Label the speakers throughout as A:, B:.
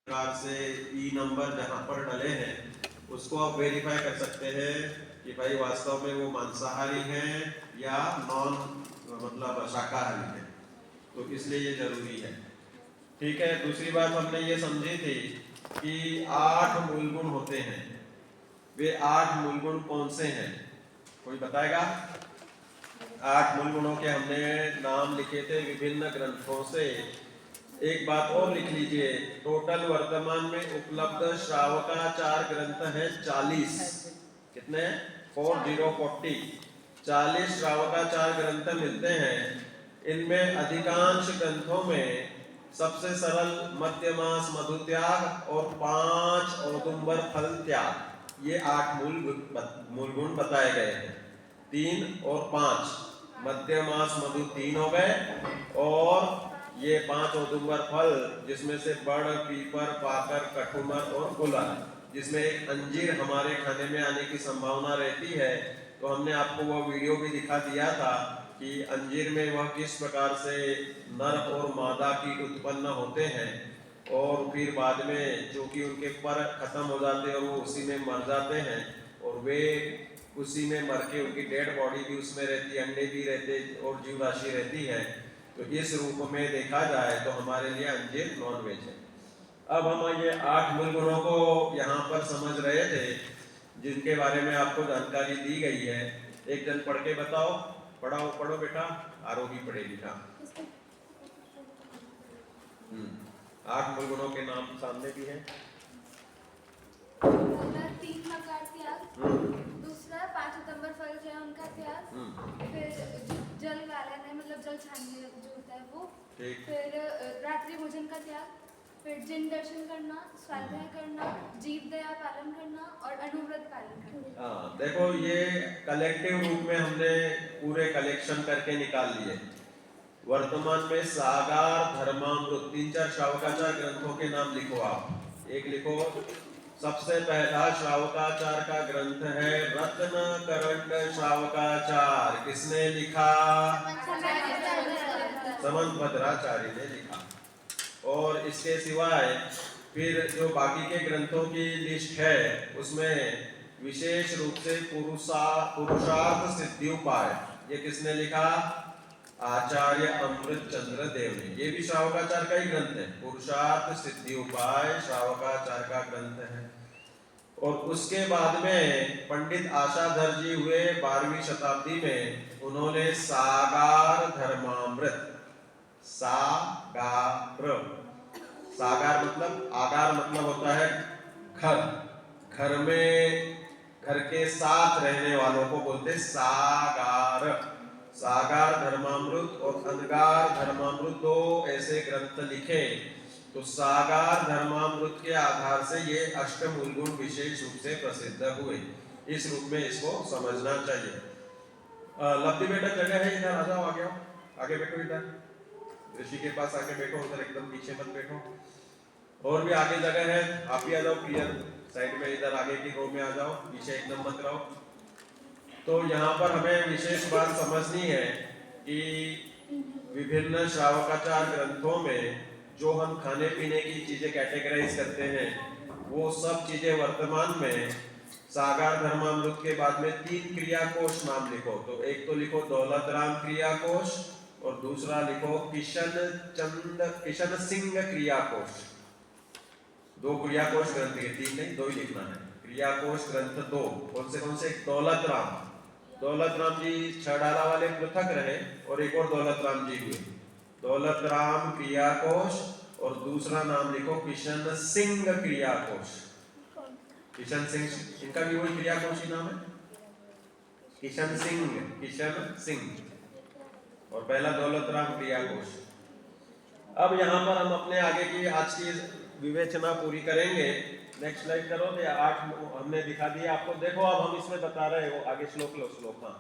A: प्रकार से ई नंबर जहाँ पर डले हैं उसको आप वेरीफाई कर सकते हैं कि भाई वास्तव में वो मांसाहारी हैं या नॉन मतलब शाकाहारी है, तो इसलिए ये जरूरी है। ठीक है, दूसरी बात हमने ये समझी थी कि 8 मूल गुण होते हैं। वे 8 मूल गुण कौन से हैं, कोई बताएगा? 8 मूल गुणों के हमने नाम लिखे थे विभिन्न ग्रंथों से। एक बात और लिख लीजिए, टोटल वर्तमान में उपलब्ध श्रावकाचार ग्रंथ है 40। कितने? 40 40 श्रावकाचार ग्रंथ मिलते हैं। इनमें अधिकांश ग्रंथों में सबसे सरल मध्यमास मधु त्याग और 5 औदुंबर फल त्याग, ये 8 मूल गुण बताए गए हैं। 3 और 5, मध्यमास मधु 3 हो गए, और ये 5 औदुंबर फल जिसमें से बड़, पीपर, पाकर, कठुमर और गुलर, जिसमें एक अंजीर हमारे खाने में आने की संभावना रहती है। तो हमने आपको वो वीडियो भी दिखा दिया था कि अंजीर में वह किस प्रकार से नर और मादा कीट उत्पन्न होते हैं, और फिर बाद में चूंकि उनके पर खत्म हो जाते हैं और वो उसी में मर जाते हैं, और वे उसी में मर के उनकी डेड बॉडी भी उसमें रहती है, अंडे भी रहते और जीव राशि रहती है। तो इस रूप में देखा जाए तो हमारे लिए अंजीर नॉन वेज है। अब हम ये 8 मूल गुणों को यहाँ पर समझ रहे थे, जिनके बारे में आपको जानकारी दी गई है। एक जन पढ़ के बताओ, पढ़ो बेटा, आरोही पढ़ेगी। हाँ, 8 मूल गुणों के नाम सामने भी है।
B: पहला 3 मकार त्याग, दूसरा 5 सितंबर फल जो है उनका त्याग, फिर जल गालन है मतलब जल छानने जो होता है वो, फिर रात्रि भोजन का त्याग, फिर जिन दर्शन करना, स्वाध्याय करना, जीव दया पालन करना और अनुव्रत पालन करना।
A: हाँ, देखो ये कलेक्टिव रूप में हमने पूरे कलेक्शन करके निकाल लिए। वर्तमान में सागार, धर्मामृत, 3-4 श्रावकाचार ग्रंथों के नाम लिखो आप। एक लिखो, सबसे पहला श्रावकाचार का ग्रंथ है रत्न करंड श्रावकाचार। किसने लिखा? समंत भद्राचार्य ने लिखा। और इसके सिवाय फिर जो बाकी के ग्रंथों की लिस्ट है उसमें विशेष रूप से पुरुषार्थ सिद्धि उपाय, ये किसने लिखा? आचार्य अमृत चंद्र देव ने। ये भी श्रावकाचार का ही ग्रंथ है, पुरुषार्थ सिद्धि उपाय श्रावकाचार का ग्रंथ है। और उसके बाद में पंडित आशाधर जी हुए 12वीं शताब्दी में, उन्होंने सागार धर्मामृत, सागार, सागार मतलब आगार मतलब होता है घर, घर में घर के साथ रहने वालों को बोलते सागार। सागार धर्मामृत और अनगार धर्मामृत, दो ऐसे ग्रंथ लिखे। तो सागार धर्मामृत के आधार से ये अष्टमूल गुण विशेष रूप से प्रसिद्ध हुए। इस रूप में इसको समझना चाहिए। लब्धि बेटा जगह है, इधर आ जाओ, आगे आओ, आगे बैठो, इधर ऋषि के पास आके बैठो, उधर एकदम पीछे मत बैठो। और भी आगे जगह है, आप भी आ जाओ, क्लियर साइड में, इधर आगे की रो में आ जाओ, पीछे एकदम मत रहो। तो यहाँ पर हमें विशेष बात समझनी है कि विभिन्न श्रावकाचार ग्रंथों में जो हम खाने पीने की चीजें कैटेगराइज करते हैं, वो सब चीजें वर्तमान में सागार धर्मामृत के बाद में 3 क्रियाकोश नाम लिखो। तो एक तो लिखो दौलत राम क्रियाकोश, और दूसरा लिखो किशन सिंह क्रियाकोश। 2 क्रियाकोश ग्रंथ के, 3 नहीं, 2 ही लिखना है। क्रियाकोश ग्रंथ 2 कौन से? दौलत राम जी छड़ाला वाले पृथक रहे, और एक और दौलत राम जी हुए। दौलत राम क्रियाकोश, और दूसरा नाम लिखो किशन सिंह क्रियाकोश। किशन सिंह, इनका भी वही क्रियाकोश ही नाम है, किशन सिंह, और पहला दौलत राम क्रियाकोश। अब यहाँ पर हम अपने आगे की आज की विवेचना पूरी करेंगे। नेक्स्ट स्लाइड करो। 8 हमने दिखा दिया आपको। देखो अब हम इसमें बता रहे हो, आगे श्लोक लो, श्लोक। हाँ,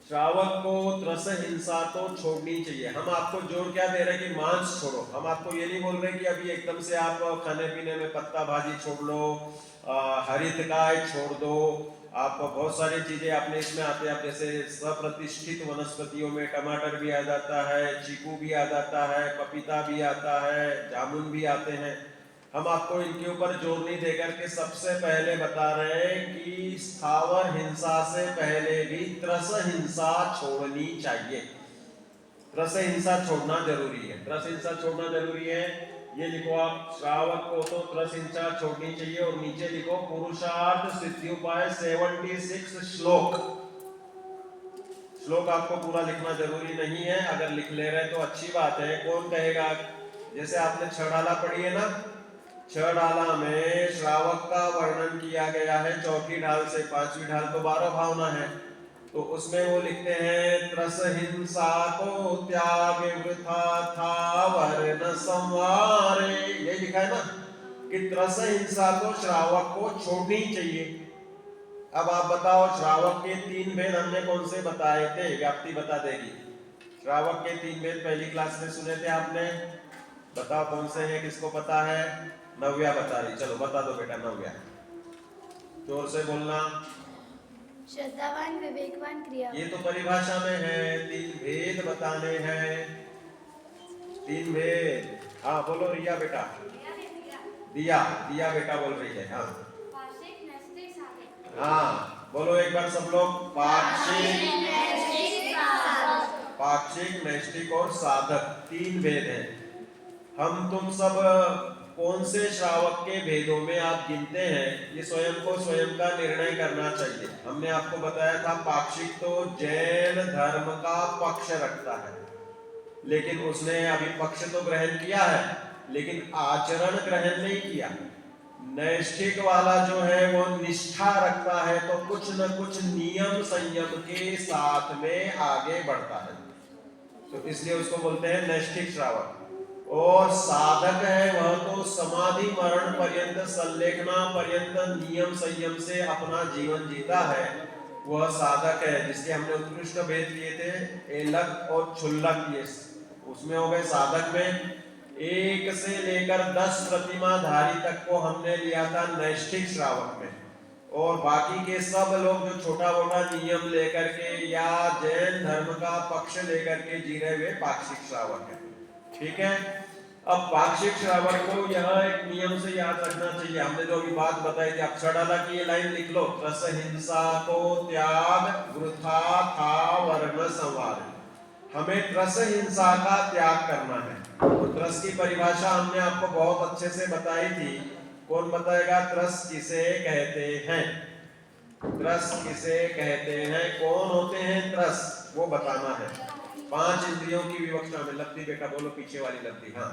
A: श्रावक को त्रस हिंसा तो छोड़नी चाहिए। हम आपको जोर क्या दे रहे हैं कि मांस छोड़ो। हम आपको ये नहीं बोल रहे कि अभी एकदम से आप खाने पीने में पत्ता भाजी छोड़ लो, हरितकाय छोड़ दो, आप बहुत सारी चीजें आपने इसमें आते हैं। आप जैसे सप्रतिष्ठित वनस्पतियों में टमाटर भी आ जाता है, चीकू भी आ जाता है, पपीता भी आता है, जामुन भी आते हैं। हम आपको इनके ऊपर जोर नहीं देकर के सबसे पहले बता रहे हैं कि स्थावर हिंसा से पहले भी त्रस हिंसा छोड़नी चाहिए। त्रस हिंसा छोड़ना जरूरी है। त्रस हिंसा छोड़ना जरूरी है, ये लिखो आप। श्रावक को तो त्रस हिंसा छोड़नी चाहिए। और नीचे लिखो पुरुषार्थ सिद्धि उपाय 76 श्लोक। श्लोक आपको पूरा लिखना जरूरी नहीं है, अगर लिख ले रहे तो अच्छी बात है। कौन कहेगा, जैसे आपने छड़ाला पढ़ी है ना, छड़ाला में श्रावक का वर्णन किया गया है। चौथी ढाल से पांचवी ढाल तो 12 भावना है, तो उसमें वो लिखते हैं त्रस हिंसा को त्याग वृथा था वर्ण संवारे। ये लिखा है ना कि त्रस हिंसा को श्रावक को छोड़नी चाहिए। अब आप बताओ, श्रावक के 3 भेद हमने कौन से बताए थे? व्याप्ति बता देगी। श्रावक के 3 भेद पहली क्लास में सुने थे आपने, बताओ कौन से हैं, किसको पता है? नव्या बता रही, चलो बता दो बेटा। नव्या जोर से बोलना।
B: श्रद्धावान, विवेकवान, क्रिया।
A: ये तो परिभाषा में है, 3 भेद बताने हैं। 3 भेद। हाँ बोलो रिया बेटा। दिया दिया बेटा बोल रही है। हाँ हाँ बोलो एक बार सब लोग। पाक्षिक, नैष्ठिक और साधक, 3 भेद हैं। हम तुम सब कौन से श्रावक के भेदों में आप गिनते हैं, ये स्वयं को स्वयं का निर्णय करना चाहिए। हमने आपको बताया था पाक्षिक तो जैन धर्म का पक्ष रखता है, लेकिन उसने अभी पक्ष तो ग्रहण किया है लेकिन आचरण ग्रहण नहीं किया। नैष्ठिक वाला जो है वो निष्ठा रखता है, तो कुछ न कुछ नियम संयम के साथ में आगे बढ़ता है, तो इसलिए उसको बोलते हैं नैष्ठिक श्रावक। और साधक है वह तो समाधि मरण पर्यंत, संलेखना पर्यंत नियम संयम से अपना जीवन जीता है, वह साधक है। जिसके हमने उत्कृष्ट भेद लिए थे, एलक और क्षुल्लक, ये उसमें हो गए साधक में। 1 से लेकर 10 प्रतिमाधारी तक को हमने लिया था नैष्ठिक श्रावक में, और बाकी के सब लोग जो छोटा मोटा नियम लेकर के या जैन धर्म का पक्ष लेकर के जी रहे हुए पाक्षिक श्रावक है। ठीक है। अब पाक्षिक श्रावक को यहाँ एक नियम से याद रखना चाहिए। हमने जो अभी बात बताई थी, आप छड़ाला की ये लाइन लिख लो, त्रस हिंसा को त्याग वृथा था वर्ण संवार। हमें त्रस हिंसा का त्याग करना है। तो त्रस की परिभाषा हमने आपको बहुत अच्छे से बताई थी। कौन बताएगा त्रस किसे कहते हैं? त्रस किसे कहते हैं, कौन होते हैं त्रस, वो बताना है। 5 इंद्रियों की विवक्षा में। लब्धि बेटा बोलो, पीछे वाली लब्धि। हाँ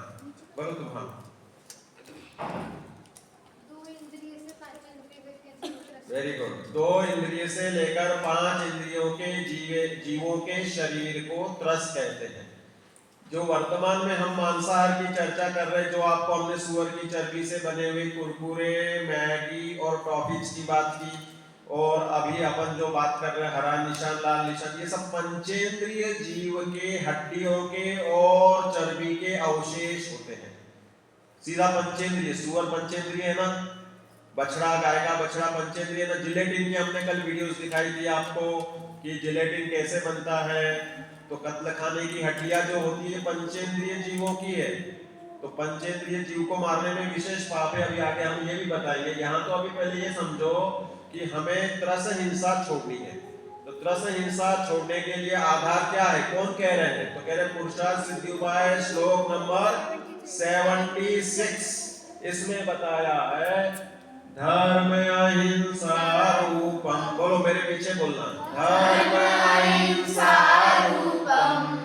A: बोलो तुम। हाँ
B: 2 इंद्रिय से 5 इंद्रिय।
A: Very good. 2 इंद्रिय से लेकर 5 इंद्रियों के जीवों के शरीर को त्रस कहते हैं। जो वर्तमान में हम मांसाहार की चर्चा कर रहे हैं, जो आपको हमने सुअर की चर्बी से बने हुए कुरकुरे, मैगी और टॉफीज की बात की, और अभी अपन जो बात कर रहे हैं हरा निशान, लाल निशान, ये सब पंचेंद्रिय जीव के हड्डियों के और चर्बी के अवशेष होते हैं। सीधा पंचेंद्रिय, सुअर पंचेंद्रिय है ना, बछड़ा गाय का बछड़ा पंचेंद्रिय है ना। जिलेटिन की हमने कल वीडियोस दिखाई थी आपको कि जिलेटिन कैसे बनता है। तो कत्ल खाने की हड्डियां जो होती है पंचेंद्रिय जीवों की है, तो पंचेंद्रिय जीव को मारने में विशेष पाप है। अभी आगे हम ये भी बताएंगे। यहाँ तो अभी पहले ये समझो कि हमें त्रस हिंसा छोड़नी है। तो त्रस हिंसा छोड़ने के लिए आधार क्या है, कौन कह रहे हैं? तो कह रहे हैं पुरुषार्थ सिद्धि उपाय श्लोक नंबर 76। इसमें बताया है धर्म अहिंसा रूपम। बोलो मेरे पीछे बोलना। धर्म अहिंसा रूपम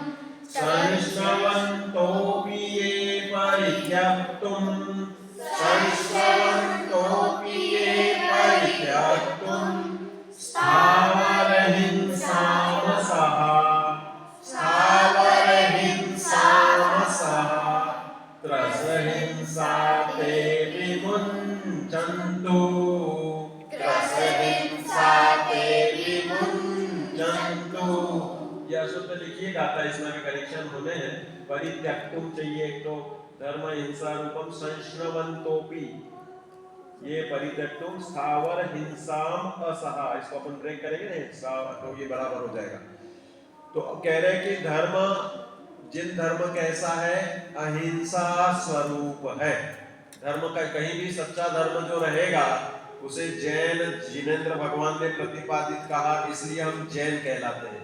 A: संश्रवन्तोऽपि ये परित्यक्तुं, संश्रवन्तोऽपि ये परित्यक्तुं स्थावरहिंसामसः, स्थावरहिंसामसः त्रसहिंसा ते विमुञ्चन्तु, त्रसहिंसा ते विमुञ्चन्तु। यह सूत्र लिखिएगा, था इसमें भी करेक्शन होने हैं। परित्यक्तुम चाहिए एक तो, धर्म हिंसा रूपम संश्रवन्तोऽपि ये परित्यक्तुम, स्थावर हिंसाम असहा, इसको अपन ब्रेक करेंगे नहीं तो ये बराबर हो जाएगा। तो कह रहे हैं कि धर्म, जिन धर्म कैसा है, अहिंसा स्वरूप है। धर्म का कहीं भी सच्चा धर्म जो रहेगा उसे जैन जिनेंद्र भगवान ने प्रतिपादित कहा, इसलिए हम जैन कहलाते हैं।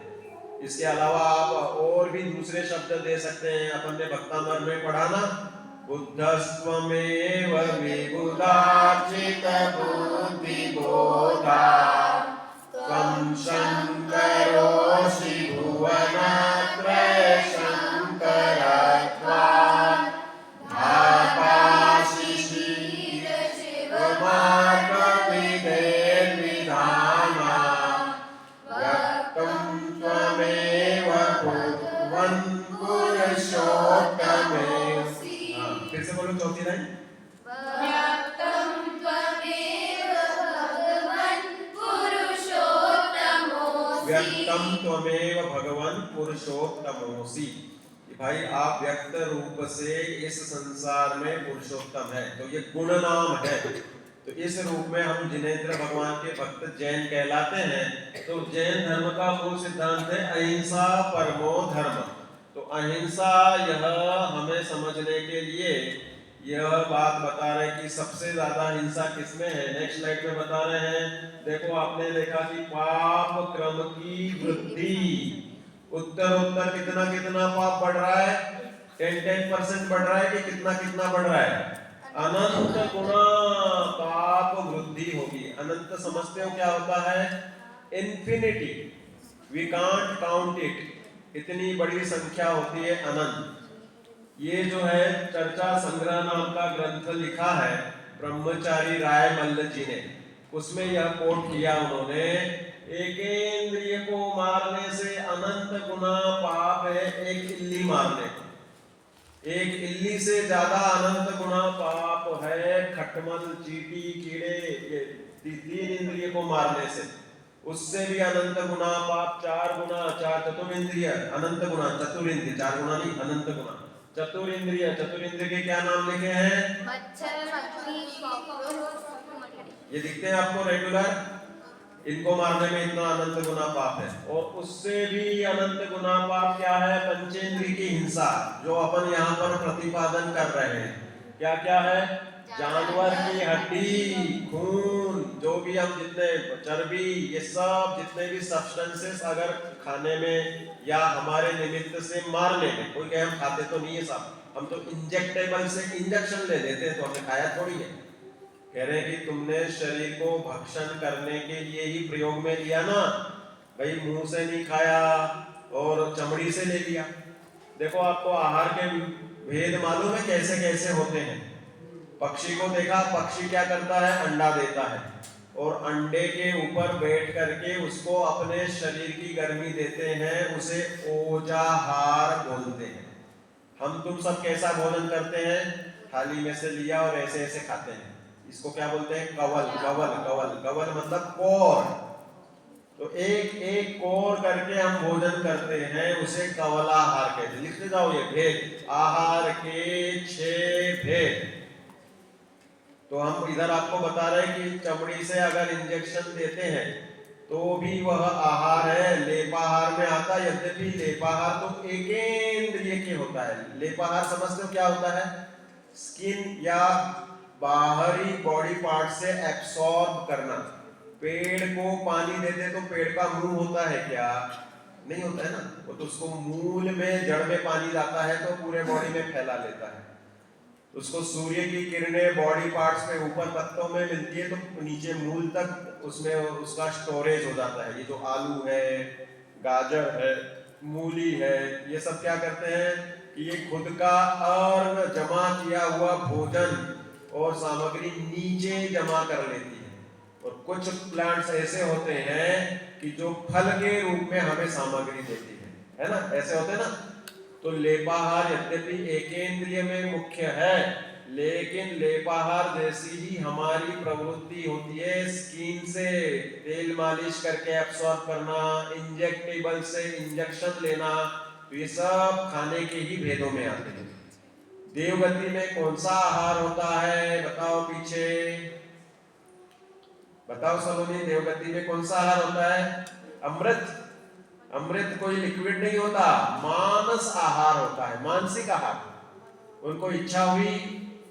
A: इसके अलावा आप और भी दूसरे शब्द दे सकते हैं। अपन ने भक्तामर में पढ़ा ना, बुद्धस्त्वमेव विबुधाचित बुद्धिबोधा त्वं शंकरोऽसि भुवनत्रय शंकरत्वात् धातासि शिवमार्गविधेर्विधाना व्यक्तं त्वमेव भगवन् पुरुषोत्तमेऽसि। फिर से बोलो चौथी लाइन।
B: व्यक्तं त्वमेव भगवन् पुरुषोत्तमोऽसि।
A: व्यक्तम त्वमेव भगवन् पुरुषोत्तमोऽसि। भाई आप व्यक्त रूप से इस संसार में पुरुषोत्तम है, तो ये गुण नाम है। तो इस रूप में हम जिनेंद्र भगवान के भक्त जैन कहलाते हैं। तो जैन धर्म का मूल सिद्धांत है अहिंसा परमो धर्म। तो अहिंसा, यह हमें समझने के लिए यह बात बता रहे कि सबसे ज्यादा हिंसा किसमें है। नेक्स्ट स्लाइड में बता रहे हैं, देखो आपने देखा कि पाप क्रम की वृद्धि, उत्तर उत्तर कितना कितना पाप बढ़ रहा है, 10% बढ़ रहा है कि कितना कितना बढ़ रहा है, अनंत गुना पाप वृद्धि होगी। अनंत समझते हो क्या होता है? Infinity, we can't count it, इतनी बड़ी संख्या होती है अनंत। ये जो है चर्चा संग्रह नाम का ग्रंथ लिखा है ब्रह्मचारी राय मल्ल जी ने, उसमें यह कोट किया उन्होंने, एकेंद्रिय को मारने से अनंत गुना पाप है एक इल्ली मारने को। एक इल्ली से ज्यादा अनंत गुना पाप है खटमल, चींटी, कीड़े, ये 3 इंद्रिय को मारने से। उससे भी अनंत गुना पाप 4 गुना, 4 चतुरिंद्रिय अनंत गुना, चतुरिंद्रिय 4 गुना नहीं, अनंत गुना चतुरिंद्रिय। चतुरिंद्रिय के क्या नाम लिखे हैं?
B: मच्छर, मक्खी, कॉकरोच,
A: ये दिखते हैं आपको रेगुलर, इनको मारने में इतना अनंत गुना पाप है। और उससे भी अनंत गुना पाप क्या है? पंचेंद्रिय की हिंसा, जो अपन यहाँ पर प्रतिपादन कर रहे हैं। क्या क्या है? जानवर की हड्डी, खून, जो भी हम जितने चर्बी, ये सब जितने भी सब्सटेंसेस अगर खाने में या हमारे निमित्त से मारने में, कोई कहे हम खाते तो नहीं है साहब, हम तो इंजेक्टेबल से इंजेक्शन ले लेते हैं, तो हमने खाया थोड़ी है। कह रहे हैं कि तुमने शरीर को भक्षण करने के लिए ही प्रयोग में लिया ना भाई, मुंह से नहीं खाया और चमड़ी से ले लिया। देखो आपको आहार के भेद मालूम है कैसे कैसे होते हैं। पक्षी को देखा, पक्षी क्या करता है? अंडा देता है और अंडे के ऊपर बैठ करके उसको अपने शरीर की गर्मी देते हैं, उसे ओजाहार बोलते हैं। हम तुम सब कैसा भोजन करते हैं? थाली में से लिया और ऐसे ऐसे खाते हैं, इसको क्या बोलते हैं? कवल। कवल कवल कवल मतलब कोर। तो एक एक कोर करके हम भोजन करते हैं, उसे कवलाहार कहते हैं। लिखते जाओ ये भेद, आहार के 6 भेद। तो हम इधर आपको बता रहे हैं कि चमड़ी से अगर इंजेक्शन देते हैं तो भी वह आहार है, लेपाहार में आता है। यद्यपि लेपाहार तो एकेंद्रिय के होता है। लेपाहार समझते हो क्या होता है? स्किन या बाहरी बॉडी पार्ट से एब्सॉर्ब करना। पेड़ को पानी देते तो पेड़ का मुंह होता है क्या? नहीं होता है ना, वो तो उसको मूल में, जड़ में पानी जाता है तो पूरे बॉडी में फैला लेता है। उसको सूर्य की किरणें बॉडी पार्ट्स पे ऊपर पत्तों में मिलती है तो नीचे मूल तक उसमें उसका स्टोरेज हो जाता है। ये जो आलू है, गाजर है, मूली है, ये सब क्या करते हैं कि ये खुद का अर्घ जमा किया हुआ भोजन और सामग्री नीचे जमा कर लेती है। और कुछ प्लांट्स ऐसे होते हैं कि जो फल के रूप में हमें सामग्री देती है ना, ऐसे होते हैं ना। तो लेपाहार यद्यपि एकेंद्रिय में मुख्य है, लेकिन लेपाहार जैसी ही हमारी प्रवृत्ति होती है स्किन से तेल मालिश करके एब्सॉर्ब करना, इंजेक्टेबल से इंजेक्शन लेना, तो ये सब खाने के ही भेदों में आते हैं। देवगति में कौन सा आहार होता है? बताओ पीछे, बताओ सलोनी, देवगति में कौन सा आहार होता है? अमृत। अमृत कोई लिक्विड नहीं होता, मानस आहार होता है, मानसिक आहार। उनको इच्छा हुई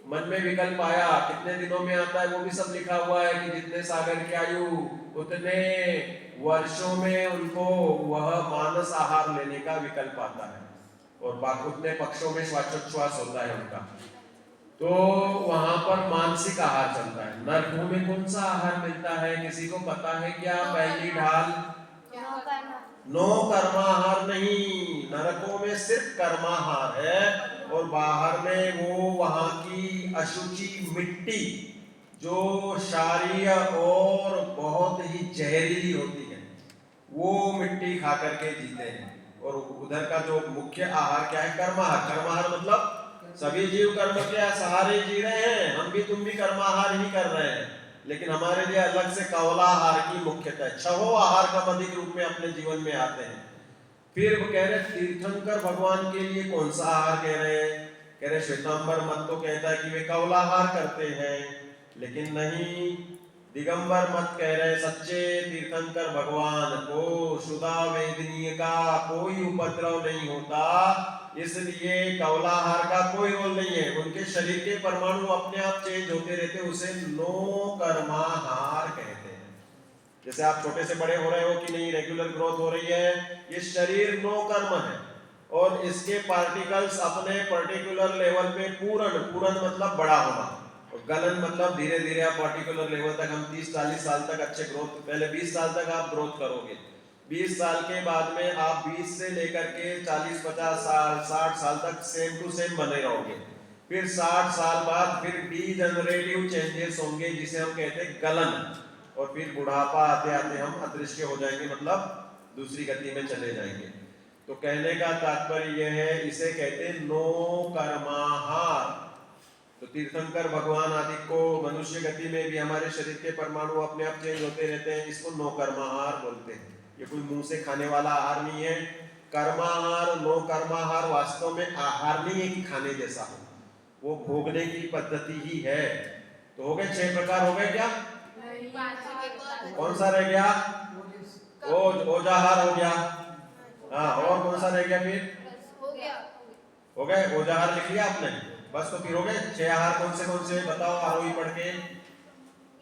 A: मन में विकल्प आया, कितने दिनों में आता है वो भी सब लिखा हुआ है कि जितने सागर की आयु उतने वर्षों में उनको वह मानस आहार लेने का विकल्प आता है, और उतने पक्षों में श्वासोच्छ्वास होता है उनका। तो वहां पर मानसिक आहार चलता है। नरकों में कौन सा आहार मिलता है, किसी को पता है क्या? पहली ढाल नो कर्माहार नहीं, नरकों में सिर्फ कर्माहार है, और बाहर में वो वहां की अशुचि मिट्टी जो क्षारीय और बहुत ही जहरीली होती है, वो मिट्टी खा करके जीते हैं। और उधर का जो मुख्य आहार क्या है? कर्माहार। कर्माहार मतलब सभी जीव कर्म के सहारे जी रहे हैं, हम भी तुम भी कर्माहार ही कर रहे हैं, लेकिन हमारे लिए अलग से कौलाहार की मुख्यता है। छहो आहार कम अधिक रूप में अपने जीवन में आते हैं। फिर वो कह रहे तीर्थंकर भगवान के लिए कौन सा आहार कह रहे हैं? कह रहे श्वेतांबर मत तो कहता है कि वे कौलाहार करते हैं, लेकिन नहीं, दिगंबर मत कह रहे सच्चे तीर्थंकर भगवान को शुदा वेदनीय का कोई उपद्रव नहीं होता, इसलिए कौलाहार का कोई रोल नहीं है। उनके शरीर के परमाणु अपने आप चेंज होते रहते, उसे नो कर्माहार कहते हैं। जैसे आप छोटे से बड़े हो रहे हो कि नहीं, रेगुलर ग्रोथ हो रही है, ये शरीर नो कर्म है, और इसके पार्टिकल्स अपने पर्टिकुलर लेवल पे पूर्ण मतलब बड़ा होना, और गलन मतलब धीरे धीरे आप पर्टिकुलर लेवल तक, हम 30-40 साल तक अच्छे ग्रोथ, पहले 20 साल तक आप ग्रोथ करोगे, 20 साल के बाद में आप 20 से लेकर के 40-50 साल 60 साल तक सेम टू सेम बने रहोगे। फिर 60 साल बाद फिर डीजनरेटिव चेंजेस होंगे, जिसे हम कहते हैं गलन, और फिर बुढ़ापा आते आते हम अदृश्य हो जाएंगे, मतलब दूसरी गति में चले जाएंगे। तो कहने का तात्पर्य यह है, इसे कहते हैं नो कर्माहार। तो तीर्थंकर भगवान आदि को मनुष्य गति में भी हमारे शरीर के परमाणु अपने आप चेंज होते रहते हैं, इसको नो कर्माहार बोलते हैं। ये कोई मुंह से खाने वाला आहार नहीं है। कर्माहार, नो कर्माहार वास्तव में आहार नहीं है कि खाने जैसा हो, वो भोगने की पद्धति ही है। तो हो गए 6 प्रकार, हो गए क्या? कौन सा रह गया? ओजाहार हो गया। हाँ, और कौन सा रह गया? फिर हो गए, ओजाहार लिख लिया आपने, बस। तो फिर हो गए 6 आहार। कौन से बताओ आरोही पढ़ के।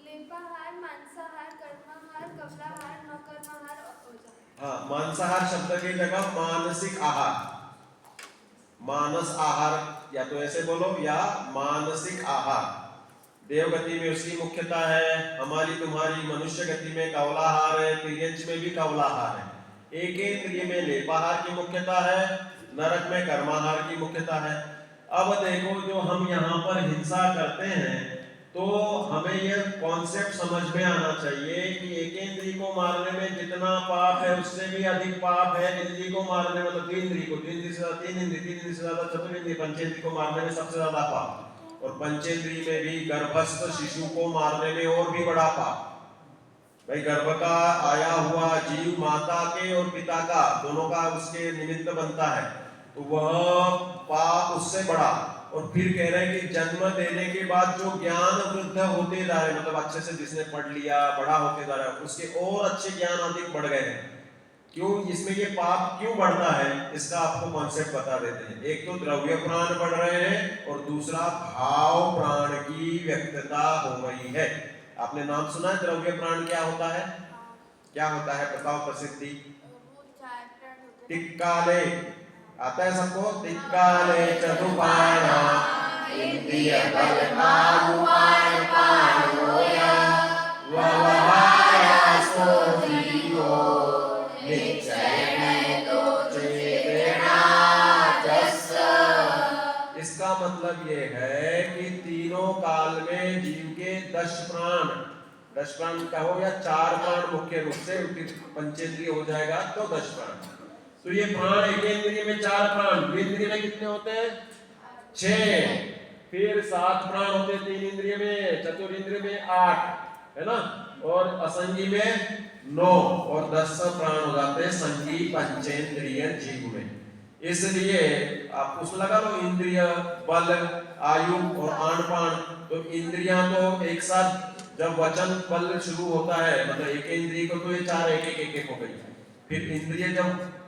B: लेपाहार, मांसाहार, कर्माहार, कपलाहार, नौकर्माहार और ओजाहार।
A: हाँ, मांसाहार शब्द की जगह मानसिक आहार, मानस आहार, या तो ऐसे बोलो, या मानसिक आहार। देव गति में उसकी मुख्यता है, हमारी तुम्हारी मनुष्य गति में कौलाहार है, तिर्यंच में भी कौलाहार है। एकेंद्रिय में लेपाहार की मुख्यता है, नरक में कर्माहार की मुख्यता है। अब देखो, जो हम यहाँ पर हिंसा करते हैं, तो हमें यह कॉन्सेप्ट समझ में आना चाहिए कि एकेंद्रिय को मारने में जितना पाप है उससे भी अधिक पाप है इंद्रिय को मारने, मतलब तीन इंद्रिय से ज्यादा चतुर्ंद्रिय, पंचेंद्रिय को मारने में सबसे ज्यादा पाप, और पंचेंद्रिय में भी गर्भस्थ शिशु को मारने में और भी बड़ा पाप। भाई, गर्भ का आया हुआ जीव माता के और पिता का दोनों का उसके निमित्त बनता है, तो वह पाप उससे बड़ा। और फिर कह रहे हैं कि जन्म देने के बाद जो ज्ञान वृद्ध होते जा रहे, मतलब अच्छे से जिसने पढ़ लिया, बड़ा होते जा रहा है, उसके और अच्छे ज्ञान अधिक बढ़ गए हैं। क्यों इसमें ये पाप क्यों बढ़ता है, इसका आपको कॉन्सेप्ट बता देते हैं। एक तो द्रव्य प्राण बढ़ रहे हैं, और दूसरा भाव प्राण की व्यक्तता हो रही है। आपने नाम सुना है द्रव्य प्राण क्या होता है? क्या होता है बताओ, प्रसिद्धि। तिक्काले आता है सबको? तिक्काले चतुपाणा इंद्रिय बलमानुमान पाणोया ववहायासो जीवो इसका मतलब ये है कि तीनों काल में जीव के 10 प्राण कहो या 4 प्राण, मुख्य रूप से पंचेंद्रिय हो जाएगा तो 10 प्राण। तो ये प्राण एकेंद्रिय में 4 प्राण, द्विंद्रिय में कितने होते हैं? 6, फिर 7 प्राण होते हैं 3 इंद्रिय में, चतुर्ंद्रिय में 8, है ना, और असंगी में 9, और 10 प्राण हो जाते हैं संगी पंचेंद्रिय जीव में। इसलिए आप उसमें लगा लो इंद्रिय, बल, आयु और आनपान। तो इंद्रियां तो एक साथ जब वचन बल शुरू होता है, मतलब एक इंद्रिय को तो ये 4 एक हो गई। फिर इंद्रिय जब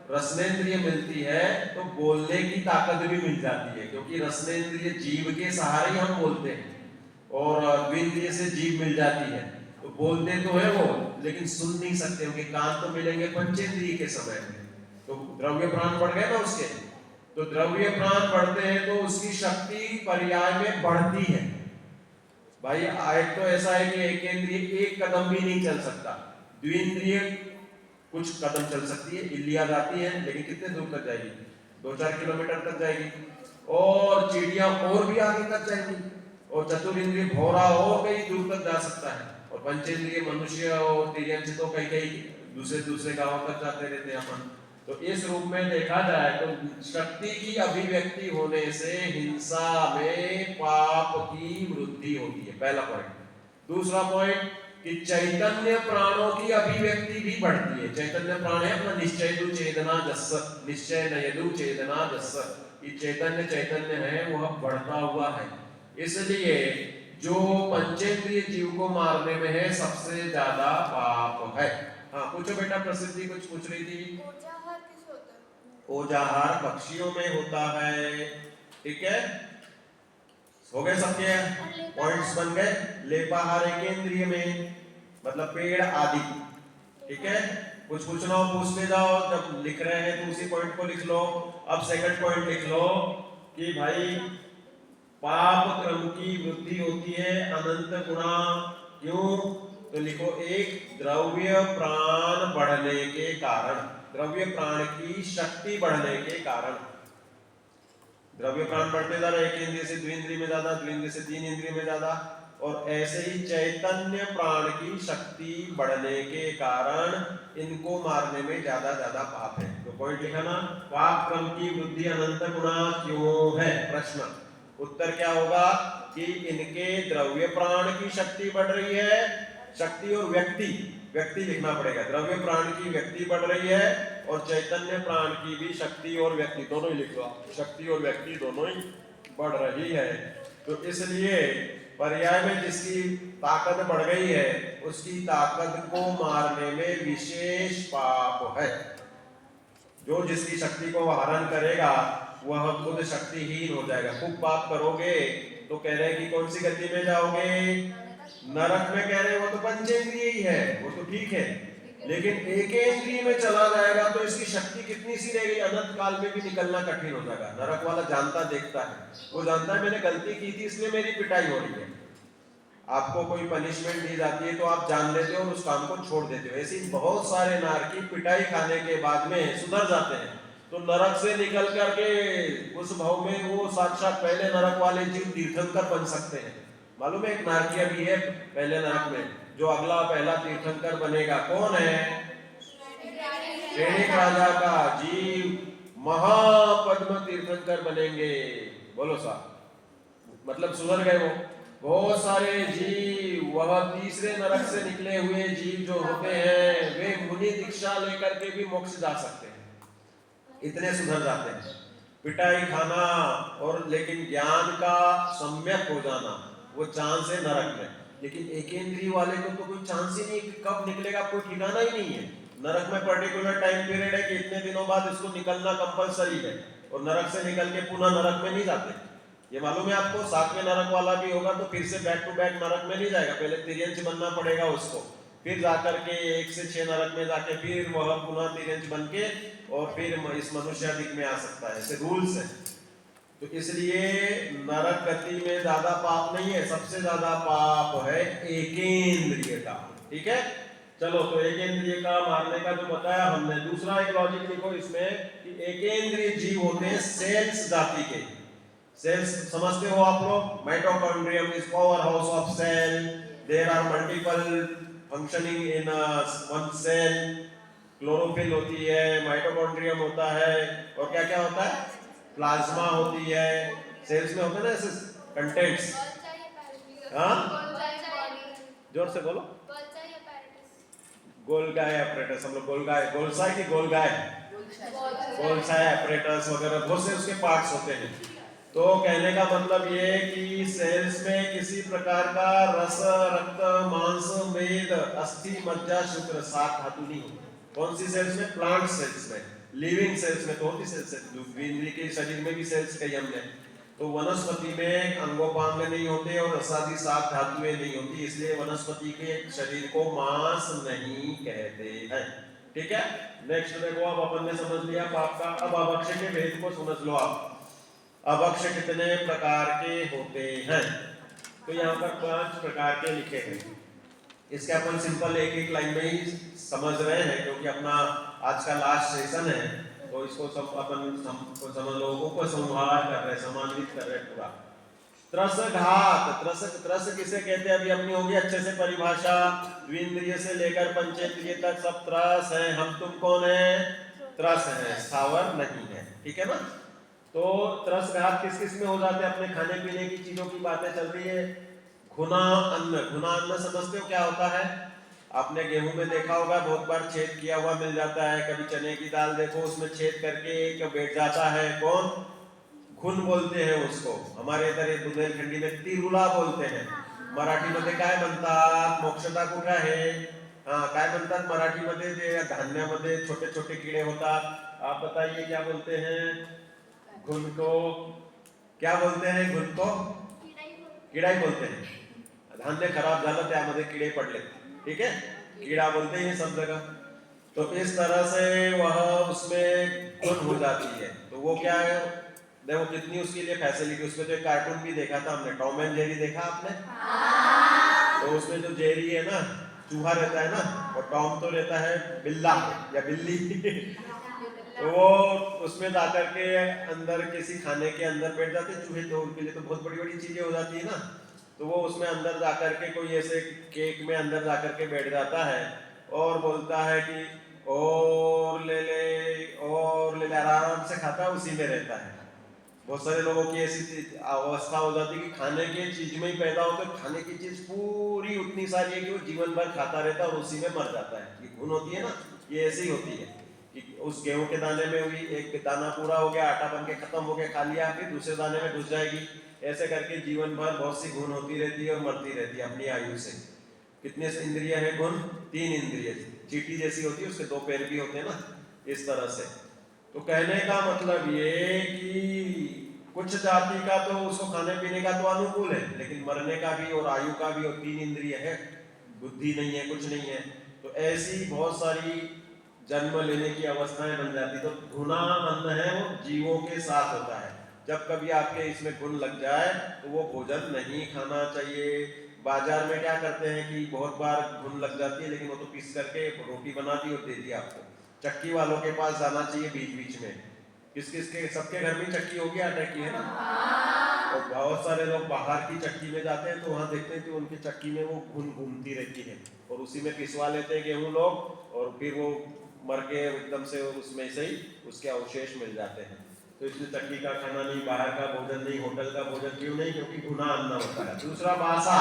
A: रसनेंद्रिय मिलती है तो बोलने की ताकत भी मिल जाती है, क्योंकि रसनेंद्रिय जीव के सहारे ही हम बोलते हैं, और द्विंद्रिय से जीभ मिल जाती है, तो बोलते तो है वो लेकिन सुन नहीं सकते, उनके कान तो मिलेंगे पंचेंद्रिय के समय में। तो द्रव्य प्राण बढ़ गए ना उसके, तो द्रव्य प्राण बढ़ते हैं तो उसकी शक्ति पर्याय में बढ़ती है। भाई एक तो ऐसा है कि एक इंद्रिय एक कदम भी नहीं चल सकता, द्विंद्रिय कुछ कदम चल सकती है, इलिया जाती है, लेकिन कितने दूर तक जाएगी? 2-4 किलोमीटर तक जाएगी, और चिड़िया और भी आगे तक जाएगी, और चतुर्इंद्रिय भौरा और कई दूर तक जा सकता है, और पंचेंद्रिय मनुष्य और तिर्यंश तो कई कई दूसरे गांवों तक जाते रहते हैं अपन। तो इस रूप में देखा जाए तो शक्ति की अभिव्यक्ति होने से हिंसा में पाप की वृद्धि होती है, पहला पॉइंट। दूसरा पॉइंट कि चैतन्य प्राणों की अभिव्यक्ति भी बढ़ती है। चैतन्य प्राण है अपना निश्चयदु चेतना जस्स, निश्चय नयदु चेतना जस्स, ये चैतन्य है वह बढ़ता हुआ है। इसलिए जो पंचेंद्रिय जीव को मारने में है सबसे ज्यादा पाप है। हाँ पूछो बेटा, प्रसिद्धि कुछ पूछ रही थी।
B: ओजाहार किस होता है?
A: ओजाहार पक्षियों में होता है, ठीक है, हो गए सबके पॉइंट्स बन गए। लेपाहार एकेंद्रिय में, मतलब पेड़ आदि, ठीक है। कुछ पूछना हो पूछते जाओ, जब लिख रहे हैं तो उसी पॉइंट को लिख लो। अब सेकंड पॉइंट लिख लो कि भाई पाप क्रम की वृद्धि होती है अनंत गुणा, क्यों? तो लिखो एक द्रव्य प्राण बढ़ने के कारण, द्रव्य प्राण की शक्ति बढ़ने के कारण, द्रव्य प्राण बढ़ते जा रहे, एक इंद्रिय से द्विंद्रिय में ज्यादा, द्विंद्रिय से तीन इंद्रिय में ज्यादा, और ऐसे ही चैतन्य प्राण की शक्ति बढ़ने के कारण इनको मारने में ज्यादा पाप है। तो पॉइंट लिखा ना, पाप क्रम की वृद्धि अनंत गुणा क्यों है? प्रश्न उत्तर क्या होगा कि इनके द्रव्य प्राण की शक्ति बढ़ रही है, शक्ति और व्यक्ति लिखना पड़ेगा, द्रव्य प्राण की व्यक्ति बढ़ रही है और चैतन्य प्राण की भी शक्ति और व्यक्ति दोनों ही लिख लो, शक्ति और व्यक्ति दोनों ही बढ़ रही है। तो इसलिए पर्याय में जिसकी ताकत बढ़ गई है उसकी ताकत को मारने में विशेष पाप है। जो जिसकी शक्ति को हरण करेगा वह खुद शक्तिहीन हो जाएगा। खूब पाप करोगे तो कह रहे कि कौन सी गति में जाओगे? नरक में। कह रहे वो तो पंचेंद्रिय ही है, वो तो ठीक है, लेकिन एकेंद्रिय में चला जाएगा तो इसकी शक्ति कितनी सी रहेगी, अनंत काल में भी निकलना कठिन हो जाएगा। नरक वाला जानता देखता है, वो जानता है मैंने गलती की थी इसलिए मेरी पिटाई हो रही है। आपको कोई पनिशमेंट दी जाती है तो आप जान लेते हो और उस काम को छोड़ देते हो। ऐसे ही बहुत सारे नारकी पिटाई खाने के बाद में सुधर जाते हैं, तो नरक से निकल करके उस भाव में वो साक्षात पहले नरक वाले जीव तीर्थंकर बन सकते हैं। मालूम है एक नारकी अभी है पहले नरक में, जो अगला पहला तीर्थंकर बनेगा कौन है? श्रेणिक राजा का जीव महापद्म तीर्थंकर बनेंगे। बोलो साहब, मतलब सुधर गए वो। बहुत सारे जीव, वह तीसरे नरक से निकले हुए जीव जो होते हैं वे मुनि दीक्षा लेकर के भी मोक्ष जा सकते हैं, इतने सुधर जाते हैं। पिटाई खाना और लेकिन ज्ञान का सम्यक हो जाना वो चांस है नरक में, लेकिन एकेंद्रिय वाले को तो कोई चांस ही नहीं, कब निकलेगा कोई ठिकाना ही नहीं है। नरक में पर्टिकुलर टाइम पीरियड है कि इतने दिनों बाद इसको निकलना कंपलसरी है, और नरक से निकल के पुनः नरक में नहीं जाते। ये मालूम है आपको? 7वें नरक वाला भी होगा तो फिर से बैक टू बैक नरक में नहीं जाएगा, पहले तिर्यंच बनना पड़ेगा उसको, फिर जाकर के 1 से 6 नरक में जाके फिर वह पुनः तिर्यंच बन के और फिर इस मनुष्यादिक में आ सकता है। ऐसे रूल्स है। तो इसलिए नरक गति में ज्यादा पाप नहीं है, सबसे ज्यादा पाप है एकेंद्रिय का। ठीक है, चलो तो एकेंद्रिय का मारने का जो बताया हमने। दूसरा एक लॉजिक लिखो इसमें कि एकेंद्रिय जीव होते हैं सेल्स जाति के। सेल्स समझते हो आप लोग? Mitochondrium is power house of cell, there are multiple functioning in one cell. Chlorophyll होती है, माइटोकॉन्ड्रियम होता है, और क्या क्या होता है? प्लाज्मा होती है। सेल्स में होता है ना ऐसे कंटेंट्स। हाँ जोर से बोलो। गोल्गाई apparatus, हम लोग गोल्साई की गोल्गाई apparatus वगैरह बहुत से उसके पार्ट्स होते हैं। तो कहने का मतलब ये कि सेल्स में किसी प्रकार का रस, रक्त, मांस, मेद, अस्थि, मज्जा, शुक्र, सात धातु नहीं होते। कौन सी सेल्स में? प्लांट सेल्स में। लिविंग सेल्स में तो होती सेल्स है, द्विइंद्रिय के शरीर में भी सेल्स कही हमने। तो वनस्पति में अंगोपांग नहीं होते और रसादी सात धातुएं नहीं होती, इसलिए वनस्पति के शरीर को मांस नहीं कहते हैं। ठीक है, नेक्स्ट देखो, अब अपन ने समझ लिया पाप का। अब अभक्ष्य के भेद को समझ लो आप। अभक्ष्य कितने प्रकार के होते हैं? तो यहाँ पर 5 प्रकार के लिखे हैं। इसके अपन सिंपल एक एक लाइन में ही समझ रहे हैं, क्योंकि अपना आज का लास्ट सेशन है, तो इसको सब अपन समझ लोगों को संहार कर रहे, समान्वित कर रहे पूरा। त्रसघात, त्रस किसे कहते हैं अभी अपनी होगी अच्छे से परिभाषा। द्विइंद्रिय से लेकर पंचेंद्रिय तक सब त्रस है। हम तुम कौन है? त्रस है, स्थावर नहीं है। ठीक है ना? तो त्रसघात किस किस में हो जाते हैं? अपने खाने पीने की चीजों की बातें चल रही है। घुना अन्न, घुना अन्न समझते हो क्या होता है? आपने गेहूं में देखा होगा बहुत बार छेद किया हुआ मिल जाता है। कभी चने की दाल देखो, उसमें छेद करके एक बैठ जाता है, कौन? घुन बोलते हैं उसको। हमारे इधर बुंदेलखंडी में तिरुला बोलते हैं। मराठी मध्ये काय म्हणतात? मोक्षदा कुठे आहे? हाँ, काय म्हणतात मराठी मध्ये? ते धान्यामध्ये छोटे छोटे कीड़े होतात, आप बताइए क्या बोलते हैं? घुन को क्या बोलते हैं? घुन को किडाई बोलते हैं। धान्य खराब झालं, त्यामध्ये कीड़े पडले, ठीक है, कीड़ा बोलते हैं सब जगह। तो इस तरह से वह उसमें घुन हो जाती है। तो वो क्या है, देखो कितनी उसके लिए फैसिलिटी। उसमें तो एक कार्टून भी देखा था हमने, टॉम एंड जेरी देखा आपने? तो उसमें जो जेरी है ना, चूहा रहता है ना, और टॉम तो रहता है बिल्ला या बिल्ली तो वो उसमें जाकर के अंदर किसी खाने के अंदर बैठ जाते चूहे, तो उनके लिए तो बहुत बड़ी बड़ी चीजें हो जाती है ना। तो वो उसमें अंदर जाकर के कोई ऐसे केक में अंदर जाकर के बैठ जाता है और बोलता है कि और ले ले, आराम से खाता है, उसी में रहता है। बहुत सारे लोगों की ऐसी अवस्था हो जाती है कि खाने की चीज में ही पैदा होते, खाने की चीज पूरी उतनी सारी है कि वो जीवन भर खाता रहता है और उसी में मर जाता है। ये घुन होती है ना, ये ऐसी होती है कि उस गेहूं के दाने में हुई, एक दाना पूरा हो गया, आटा बन के खत्म हो गया, खा लिया, फिर दूसरे दाने में घुस जाएगी। ऐसे करके जीवन भर बहुत सी घुन होती रहती है और मरती रहती है अपनी आयु से। कितने इंद्रिय है घुन? 3 इंद्रिय। चींटी जैसी होती है, उसके 2 पैर भी होते हैं ना, इस तरह से। तो कहने का मतलब ये कि कुछ जाति का तो उसको खाने पीने का तो अनुकूल है, लेकिन मरने का भी और आयु का भी, और 3 इंद्रिय है, बुद्धि नहीं है, कुछ नहीं है। तो ऐसी बहुत सारी जन्म लेने की अवस्थाएं बन जाती। तो घुना अन्न है, वो जीवों के साथ होता है। जब कभी आपके इसमें घुन लग जाए तो वो भोजन नहीं खाना चाहिए। बाजार में क्या करते हैं कि बहुत बार घुन लग जाती है, लेकिन वो तो पीस करके रोटी बना दी और दे दी आपको। चक्की वालों के पास जाना चाहिए बीच बीच में। किस किस के, सबके घर में चक्की होगी, आटा की है ना। और बहुत सारे लोग बाहर की चक्की में जाते हैं तो वहाँ देखते हैं कि उनकी चक्की में वो घुन घूमती रहती है और उसी में पिसवा लेते हैं गेहूं लोग, और फिर वो मर के एकदम से उसमें से ही उसके अवशेष मिल जाते हैं। तो इसलिए चक्की का खाना नहीं, बाहर का भोजन नहीं, होटल का भोजन क्यों नहीं? क्योंकि घुना अन्न होता है। दूसरा बासा,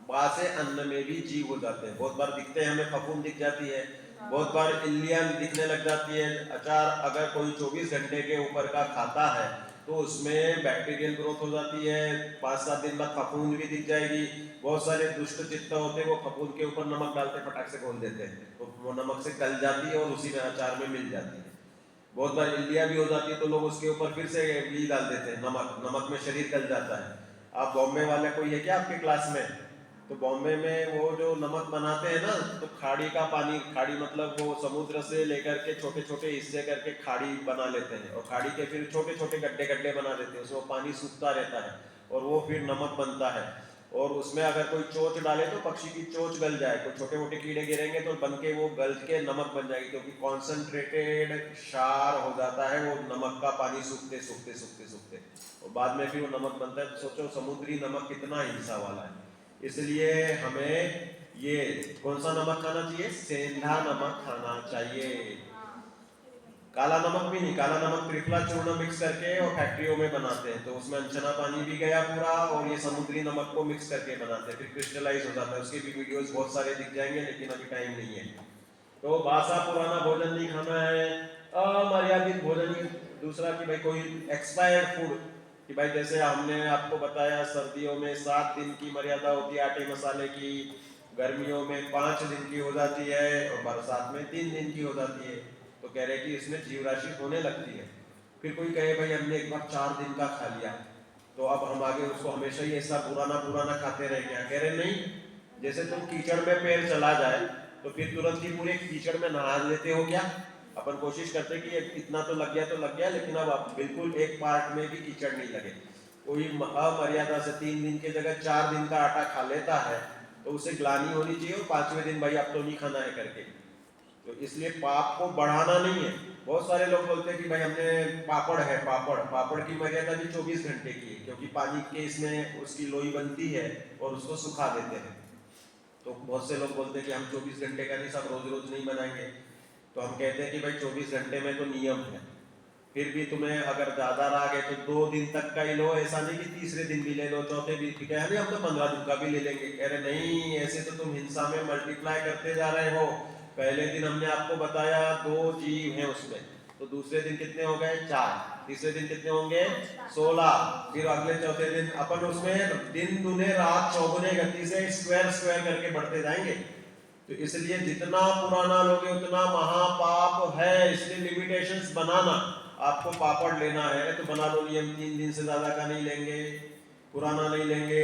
A: बासे अन्न में भी जीव हो जाते हैं। बहुत बार दिखते हैं हमें, फफूंद दिख जाती है, बहुत बार इल्लियां दिखने लग जाती है। अचार अगर कोई 24 घंटे के ऊपर का खाता है तो उसमें बैक्टीरियल ग्रोथ हो जाती है। 5-7 दिन बाद फफूंद भी दिख जाएगी। बहुत सारे दुष्ट चित्त होते हैं, वो फफूंद के ऊपर नमक डालते फटाक से खोल देते हैं, तो वो नमक से गल जाती है और उसी में अचार में मिल जाती है। बहुत बार इल्लियां भी हो जाती है तो लोग उसके ऊपर फिर से घी डाल देते हैं, नमक में शरीर गल जाता है। आप बॉम्बे वाले कोई है क्या आपके क्लास में? तो बॉम्बे में वो जो नमक बनाते हैं ना, तो खाड़ी का पानी, खाड़ी मतलब वो समुद्र से लेकर के छोटे छोटे हिस्से करके खाड़ी बना लेते हैं, और खाड़ी के फिर छोटे छोटे गड्ढे गड्ढे बना देते हैं, उसमें पानी सूखता रहता है और वो फिर नमक बनता है। और उसमें अगर कोई चोंच डाले तो पक्षी की चोंच गल जाए, कोई छोटे मोटे कीड़े गिरेंगे तो बन के वो गल के नमक बन जाएगी, क्योंकि कॉन्सेंट्रेटेड क्षार हो जाता है वो नमक का पानी सूखते सूखते सूखते सूखते, और बाद में फिर वो नमक बनता है। तो सोचो समुद्री नमक कितना हिंसा वाला है। इसलिए हमें ये कौन सा नमक खाना चाहिए? सेंधा नमक खाना चाहिए। काला नमक भी नहीं, काला नमक त्रिफला चूर्ण मिक्स करके और फैक्ट्रियों में बनाते हैं, तो उसमें अनचना पानी भी गया पूरा, और ये समुद्री नमक को मिक्स करके बनाते हैं, फिर क्रिस्टलाइज हो जाता है। उसके भी वीडियोस बहुत सारे दिख जाएंगे, लेकिन अभी टाइम नहीं है। तो बासा पुराना भोजन नहीं खाना है, अमर्यादित भोजन। दूसरा कि भाई कोई एक्सपायर्ड फूड, कि भाई जैसे हमने आपको बताया सर्दियों में 7 दिन की मर्यादा होती है आटे मसाले की, गर्मियों में 5 दिन की हो जाती है, और बरसात में 3 दिन की हो जाती है। तो कह रहे कि इसमें जीव राशि होने लगती है। फिर कोई कहे भाई हमने एक बार 4 दिन का खा लिया तो अब हम आगे उसको हमेशा ही ऐसा पुराना खाते रह गया। कह रहे नहीं, जैसे तुम कीचड़ में पैर चला जाए तो फिर तुरंत ही पूरे कीचड़ में नहा लेते हो क्या? अपन कोशिश करते कि इतना तो लग गया, लेकिन अब आप बिल्कुल एक पार्ट में भी कीचड़ नहीं लगे। कोई अमर्यादा से 3 दिन की जगह 4 दिन का आटा खा लेता है तो उसे ग्लानि होनी चाहिए और 5वें दिन भाई अब तो नहीं खाना है करके। तो इसलिए पाप को बढ़ाना नहीं है। बहुत सारे लोग बोलते हैं कि भाई हमने पापड़ की मर्यादा भी 24 घंटे की है, क्योंकि पानी के इसमें उसकी लोई बनती है और उसको सुखा देते हैं। तो बहुत से लोग बोलते हैं कि हम 24 घंटे का नहीं, सब रोज रोज नहीं बनाएंगे। तो हम कहते हैं कि भाई 24 घंटे में तो नियम है, फिर भी तुम्हें अगर ज्यादा राग है तो 2 दिन तक का ही लो, ऐसा नहीं कि तीसरे दिन भी ले लो, चौथे दिन भी। कह रहे हम तो 15 दिन का भी ले लेंगे। कह रहे नहीं, ऐसे तो तुम हिंसा में मल्टीप्लाई करते जा रहे हो। पहले दिन हमने आपको बताया 2 जीव हैं उसमें, तो दूसरे दिन कितने हो गए? 4, तीसरे दिन कितने होंगे? 16, फिर अगले चौथे दिन अपन उसमें दिन दुने रात चौगुने गति से स्क्वायर करके बढ़ते जाएंगे। तो इसलिए जितना पुराना लोगे उतना महापाप है। इसलिए लिमिटेशंस बनाना, आपको पापड़ लेना है तो बना लो नियम, 3 दिन से ज्यादा का नहीं लेंगे, पुराना नहीं लेंगे,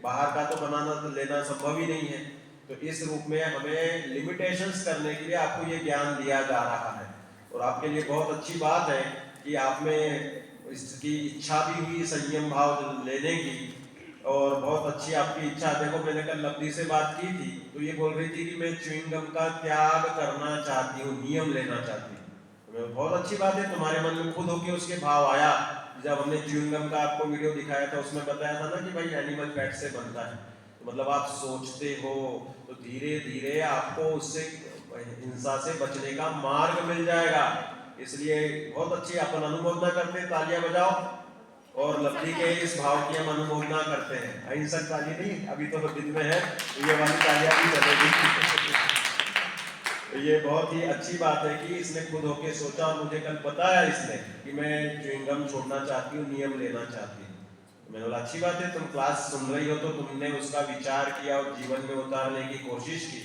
A: बाहर का तो बनाना तो लेना संभव ही नहीं है। तो इस रूप में हमें लिमिटेशंस करने के लिए आपको ये ज्ञान दिया जा रहा है। और आपके लिए बहुत अच्छी बात है कि आप में इसकी इच्छा भी हुई संयम भाव लेने की, और बहुत अच्छी आपकी इच्छा। देखो मैंने कल लब्धि से बात की थी तो ये बोल रही थी कि मैं च्युइंगम का त्याग करना चाहती हूँ, नियम लेना चाहती हूँ। बहुत अच्छी बात है, तुम्हारे मन में खुद होके उसके भाव आया। जब हमने च्युइंगम का आपको वीडियो दिखाया था उसमें बताया था ना कि भाई एनिमल फैट से बनता है, तो मतलब आप सोचते हो तो धीरे धीरे आपको उससे हिंसा से बचने का मार्ग मिल जाएगा। इसलिए बहुत अच्छी अपन अनुमोदना करते हैं, तालियां बजाओ। और लब्धि के इस भाव की हम अनुमोदना करते हैं। अहिंसक ताली नहीं, अभी तो दिन में है तो ये वाली तालियां भी चलेगी। ये बहुत ही अच्छी बात है कि इसने खुद होके सोचा, मुझे कल बताया इसने कि मैं च्युइंगम छोड़ना चाहती हूँ, नियम लेना चाहती हूँ। तो मैंने बोला अच्छी बात है, तुम क्लास सुन रही हो तो तुमने उसका विचार किया और जीवन में उतारने की कोशिश की,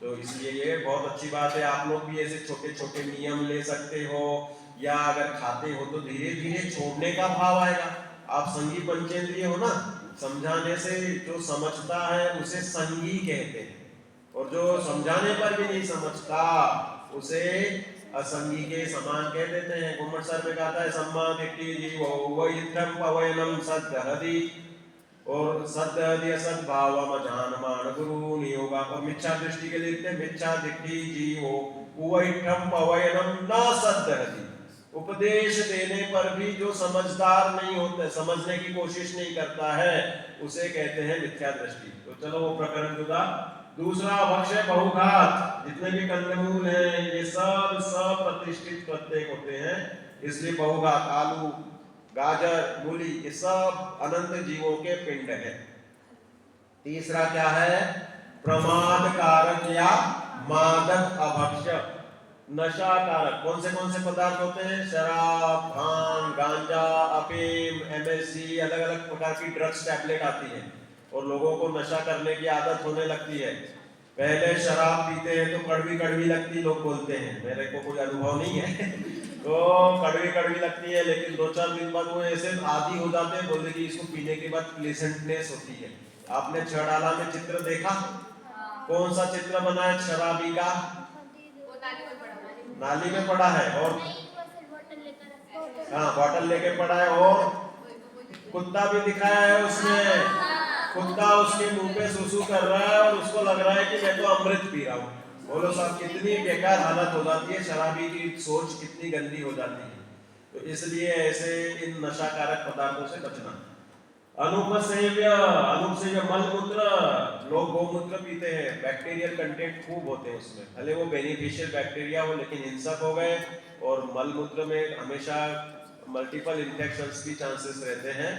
A: तो इसलिए ये बहुत अच्छी बात है। आप लोग भी ऐसे छोटे छोटे नियम ले सकते हो, या अगर खाते हो तो धीरे धीरे छोड़ने का भाव आएगा। आप संगी पंचेंद्रिय हो ना, समझाने से जो समझता है उसे संगी कहते हैं, और जो समझाने पर भी नहीं समझता उसे असंगी के समान कह देते हैं। गुम्मट सर में कहता है सम्मा दिट्ठी जीवो वैथम पवनम सद्दहति, और सद्दहति असद्भावम अजानमान गुरु नियोगा। और मिथ्या दृष्टि के लिए लिखते मिथ्या दिट्ठी जीवो वैथम पवनम न सद्दहति। उपदेश देने पर भी जो समझदार नहीं होता, समझने की कोशिश नहीं करता है, उसे कहते हैं मिथ्या दृष्टि। तो चलो वो प्रकरण जुदा। दूसरा भक्ष्य बहुघात, जितने भी कंदमूल हैं ये सब प्रतिष्ठित प्रत्येक होते हैं, इसलिए बहुघात। आलू, गाजर, मूली, ये सब अनंत जीवों के पिंड है। तीसरा क्या है? प्रमाद कारक या मादक अभक्ष्य, नशा कारक। कौन से पदार्थ होते हैं? शराब, भांग, गांजा, अफीम, एमएसजी, अलग अलग प्रकार की ड्रग्स टैबलेट आती है और लोगों को नशा करने की आदत होने लगती है। पहले शराब पीते हैं तो कड़वी कड़वी लगती, लोग बोलते हैं, मेरे को कोई अनुभव नहीं है तो कड़वी लगती है, लेकिन 2-4 दिन बाद वो ऐसे आदी हो जाते हैं, बोलते कि इसको पीने के बाद प्लेजेंटनेस होती है। आपने छड़ाला में चित्र देखा? कौन सा चित्र बना है शराबी का? नाली में पड़ा है, और हाँ बॉटल लेके पड़ा है, और कुत्ता भी दिखाया है उसमें। कुत्ता उसके मुंह पे सुसु कर रहा है और उसको लग रहा है कि मैं तो अमृत पी रहा हूँ। बोलो साहब, कितनी बेकार हालत हो जाती है, शराबी की सोच कितनी गंदी हो जाती है। तो इसलिए ऐसे इन नशाकारक पदार्थों से बचना। अनुपसेव्य मलमूत्र, लोग गौमूत्र पीते हैं, बैक्टीरियल कंटेंट खूब होते हैं उसमें, भले वो बेनिफिशियल बैक्टीरिया हो लेकिन हिंसक हो गए। और मलमूत्र में हमेशा मल्टीपल इन्फेक्शंस की चांसेस रहते हैं।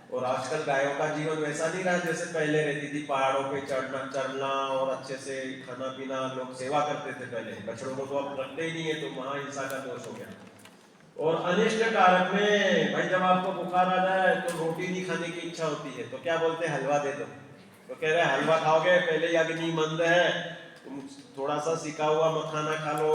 A: और आजकल गायों का जीवन वैसा नहीं रहा जैसे पहले रहती थी, पहाड़ों पे चढ़ना और अच्छे से खाना पीना, लोग सेवा करते थे पहले। बछड़ों को तो अब रखते ही नहीं है, तो महाहिंसा का दोष हो गया। और अनिष्ट कारक में भाई, जब आपको बुखार आ जाए तो रोटी नहीं खाने की इच्छा होती है, तो क्या बोलते हैं? हलवा दे दो। तो कह रहे हैं हलवा खाओगे, पहले ही अग्नि मंद है, तुम थोड़ा सा सिका हुआ मखाना खा लो,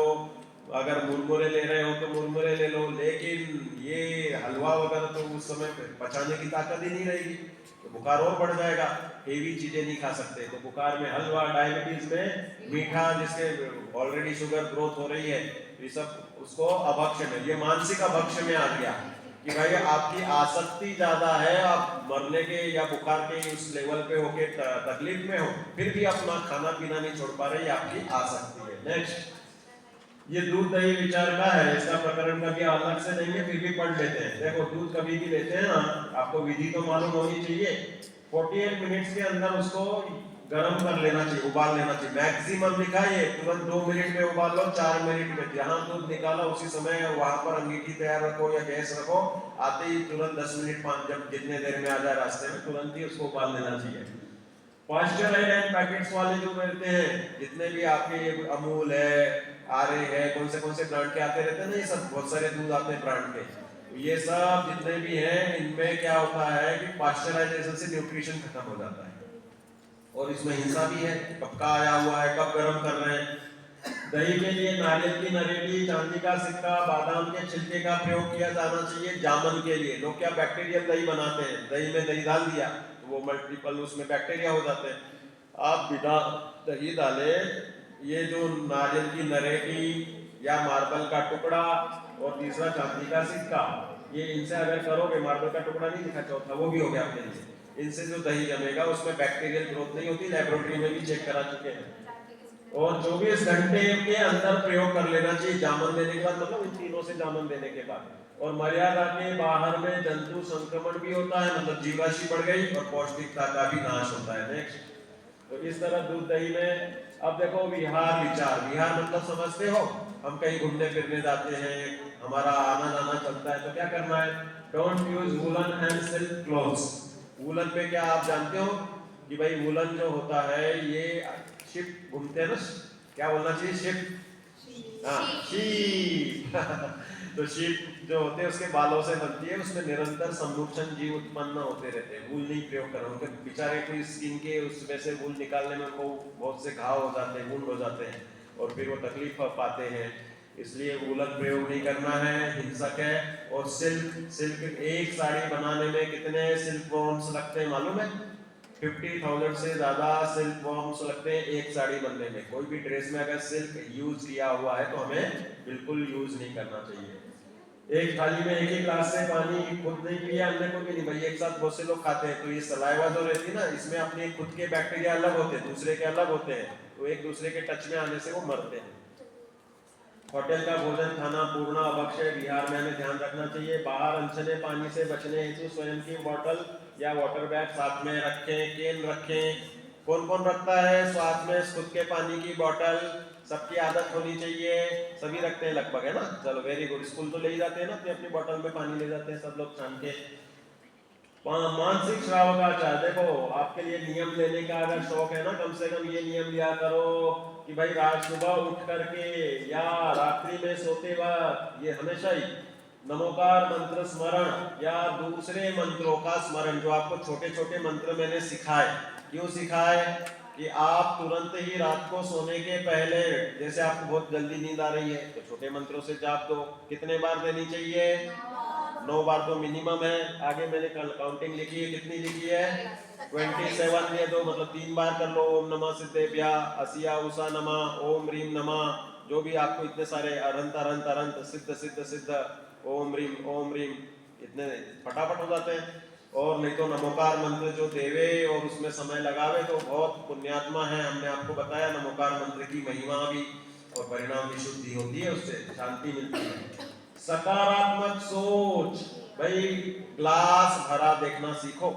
A: अगर मुरमुरे ले रहे हो तो मुरमुरे ले लो, लेकिन ये हलवा वगैरह तो उस समय पचाने की ताकत ही नहीं रहेगी, तो बुखार और बढ़ जाएगा। हेवी चीजें नहीं खा सकते, तो बुखार में हलवा, डायबिटीज में मीठा, जिसके ऑलरेडी शुगर ग्रोथ हो रही है, ये सब उसको अभक्ष्य में, ये मानसिक अभक्ष्य में आ गया कि भाई आपकी आसक्ति ज्यादा है, आप मरने के या बुखार के उस लेवल पे होके तकलीफ में हो, फिर भी अपना खाना पीना नहीं छोड़ पा रहे, ये आपकी आसक्ति है। नेक्स्ट, ये दूध दही विचार का है, इसका प्रकरण कभी अलग से नहीं है, फिर भी पढ़ लेते हैं। देखो दूध कभी भी लेते हैं ना, आपको विधि तो मालूम होनी चाहिए। 48 मिनट्स के अंदर उसको गर्म कर लेना चाहिए, उबाल लेना चाहिए। मैक्सिमम लिखा है तुरंत 2 मिनट में उबाल लो, 4 मिनट में, जहां दूध निकाला उसी समय वहां पर अंगीठी तैयार रखो या गैस रखो, आते ही तुरंत 10 मिनट 5, जब जितने देर में आ जाए रास्ते में, तुरंत ही उसको उबाल लेना चाहिए। पास्चराइज्ड एंड पैकेट्स वाले जो मिलते हैं, जितने भी आपके ये अमूल है, आरे है, कौन से ब्रांड के आते रहते हैं ना, ये सब बहुत सारे दूध आते हैं ब्रांड के, ये सब जितने भी हैं, इनमें क्या होता है कि पास्चराइजेशन से न्यूट्रिशन खत्म हो जाता है, और इसमें हिंसा भी है। कब का आया हुआ है, कब गर्म कर रहे हैं। दही के लिए नारियल की नरेटी, चांदी का सिक्का, बादाम के छिलके का प्रयोग किया जाना चाहिए। जामन के लिए लोग क्या बैक्टीरियल दही बनाते हैं, दही में दही डाल दिया तो वो मल्टीपल उसमें बैक्टीरिया हो जाते हैं। आप बिना दही डाले ये जो नारियल की नरेटी या मार्बल का टुकड़ा और तीसरा चांदी का सिक्का, ये इनसे अगर करोगे, मार्बल का टुकड़ा नहीं दिखा, चौथा वो भी हो गया अपने लिए, इनसे जो दही जमेगा उसमें बैक्टीरियल ग्रोथ नहीं होती, लेबोरेटरी में भी चेक करा चुके हैं। और 24 घंटे के अंदर प्रयोग कर लेना चाहिए जामन देने के बाद, मतलब इन तीनों से जामन देने के बाद। और मर्यादा के बाहर में जंतु संक्रमण भी होता है, मतलब जीवाणु बढ़ गई और पौष्टिकता का भी नाश होता है। नेक्स्ट, तो इस तरह दूध दही में। अब देखो विहार विचार, विहार मतलब समझते हो, हम कहीं घूमने फिरने जाते हैं, हमारा आना जाना चलता है, तो क्या करना है, don't use woollen and silk clothes. Woollen पे क्या आप जानते हो कि भाई वूलन जो होता है, ये शिप घूमते हैं ना, क्या बोलना चाहिए, शिप, हाँ शीप तो शीप जो होते हैं उसके बालों से बनती है, उसमें निरंतर सम्मुक्षण जीव उत्पन्न होते रहते हैं। वूल नहीं प्रयोग करो, उनके बेचारे कोई स्किन के उसमें से वूल निकालने में उनको बहुत से घाव हो जाते हैं, वुंड हो जाते हैं, और फिर वो तकलीफ पाते हैं, इसलिए वूलन प्रयोग नहीं करना है, हिंसक है। और सिल्क, सिल्क एक साड़ी बनाने में कितने सिल्क वॉर्म्स लगते हैं मालूम है, 50,000 से ज्यादा सिल्क वॉर्म्स लगते हैं एक साड़ी बनने में। कोई भी ड्रेस में अगर सिल्क यूज किया हुआ है तो हमें बिल्कुल यूज नहीं करना चाहिए। एक थाली में एक ही ग्लास से पानी खुद नहीं पिया, अन्य को भी नहीं, भाई एक साथ बहुत से लोग खाते हैं, तो ये सलाइवा जो रहती है ना, इसमें अपने खुद के बैक्टीरिया अलग होते हैं, दूसरे के अलग होते हैं, तो एक दूसरे के टच में आने से वो मरते हैं। होटल का भोजन खाना पूर्ण अभक्ष्य विहार में हमें ध्यान रखना चाहिए। बाहर अनछने पानी से बचने हेतु स्वयं की बोतल या वाटर बैग साथ में रखें, केन रखें। कौन कौन रखता है साथ में खुद के पानी की बोतल, सबकी आदत होनी चाहिए, सभी रखते हैं लगभग, है ना, चलो वेरी गुड। स्कूल तो ले ही जाते हैं ना, अपनी अपनी बोतल में पानी ले जाते हैं सब लोग छान के। मानसिक श्राव का चाह, देखो आपके लिए नियम लेने का अगर शौक है ना, कम से कम ये नियम लिया करो कि भाई रात सुबह उठ करके या रात्रि में सोते वक्त ये हमेशा ही नमोकार मंत्र स्मरण या दूसरे मंत्रों का स्मरण, जो आपको छोटे छोटे मंत्र मैंने सिखाए। क्यों सिखाए कि आप तुरंत ही रात को सोने के पहले, जैसे आपको बहुत जल्दी नींद आ रही है तो छोटे मंत्रों से जाप दो। कितने बार देनी चाहिए, 9 बार तो मिनिमम है। आगे मैंने कल काउंटिंग लिखी है, कितनी लिखी है, 27 दे दो, मतलब 3 बार कर लो। ओम नमः सिद्धेभ्या, असिया उषा नमः, ओम ह्रीम नमः, जो भी आपको इतने सारे अरंत अरंत अरंत, सिद्ध सिद्ध सिद्ध, ओम ह्रीम, इतने फटाफट हो जाते हैं। और नहीं तो नमोकार मंत्र जो देवे और उसमें समय लगावे तो बहुत पुण्यात्मा है। हमने आपको बताया नमोकार मंत्र की महिमा भी, और परिणाम भी शुद्धि होती है, उससे शांति मिलती है। सकारात्मक सोच, भाई ग्लास भरा देखना सीखो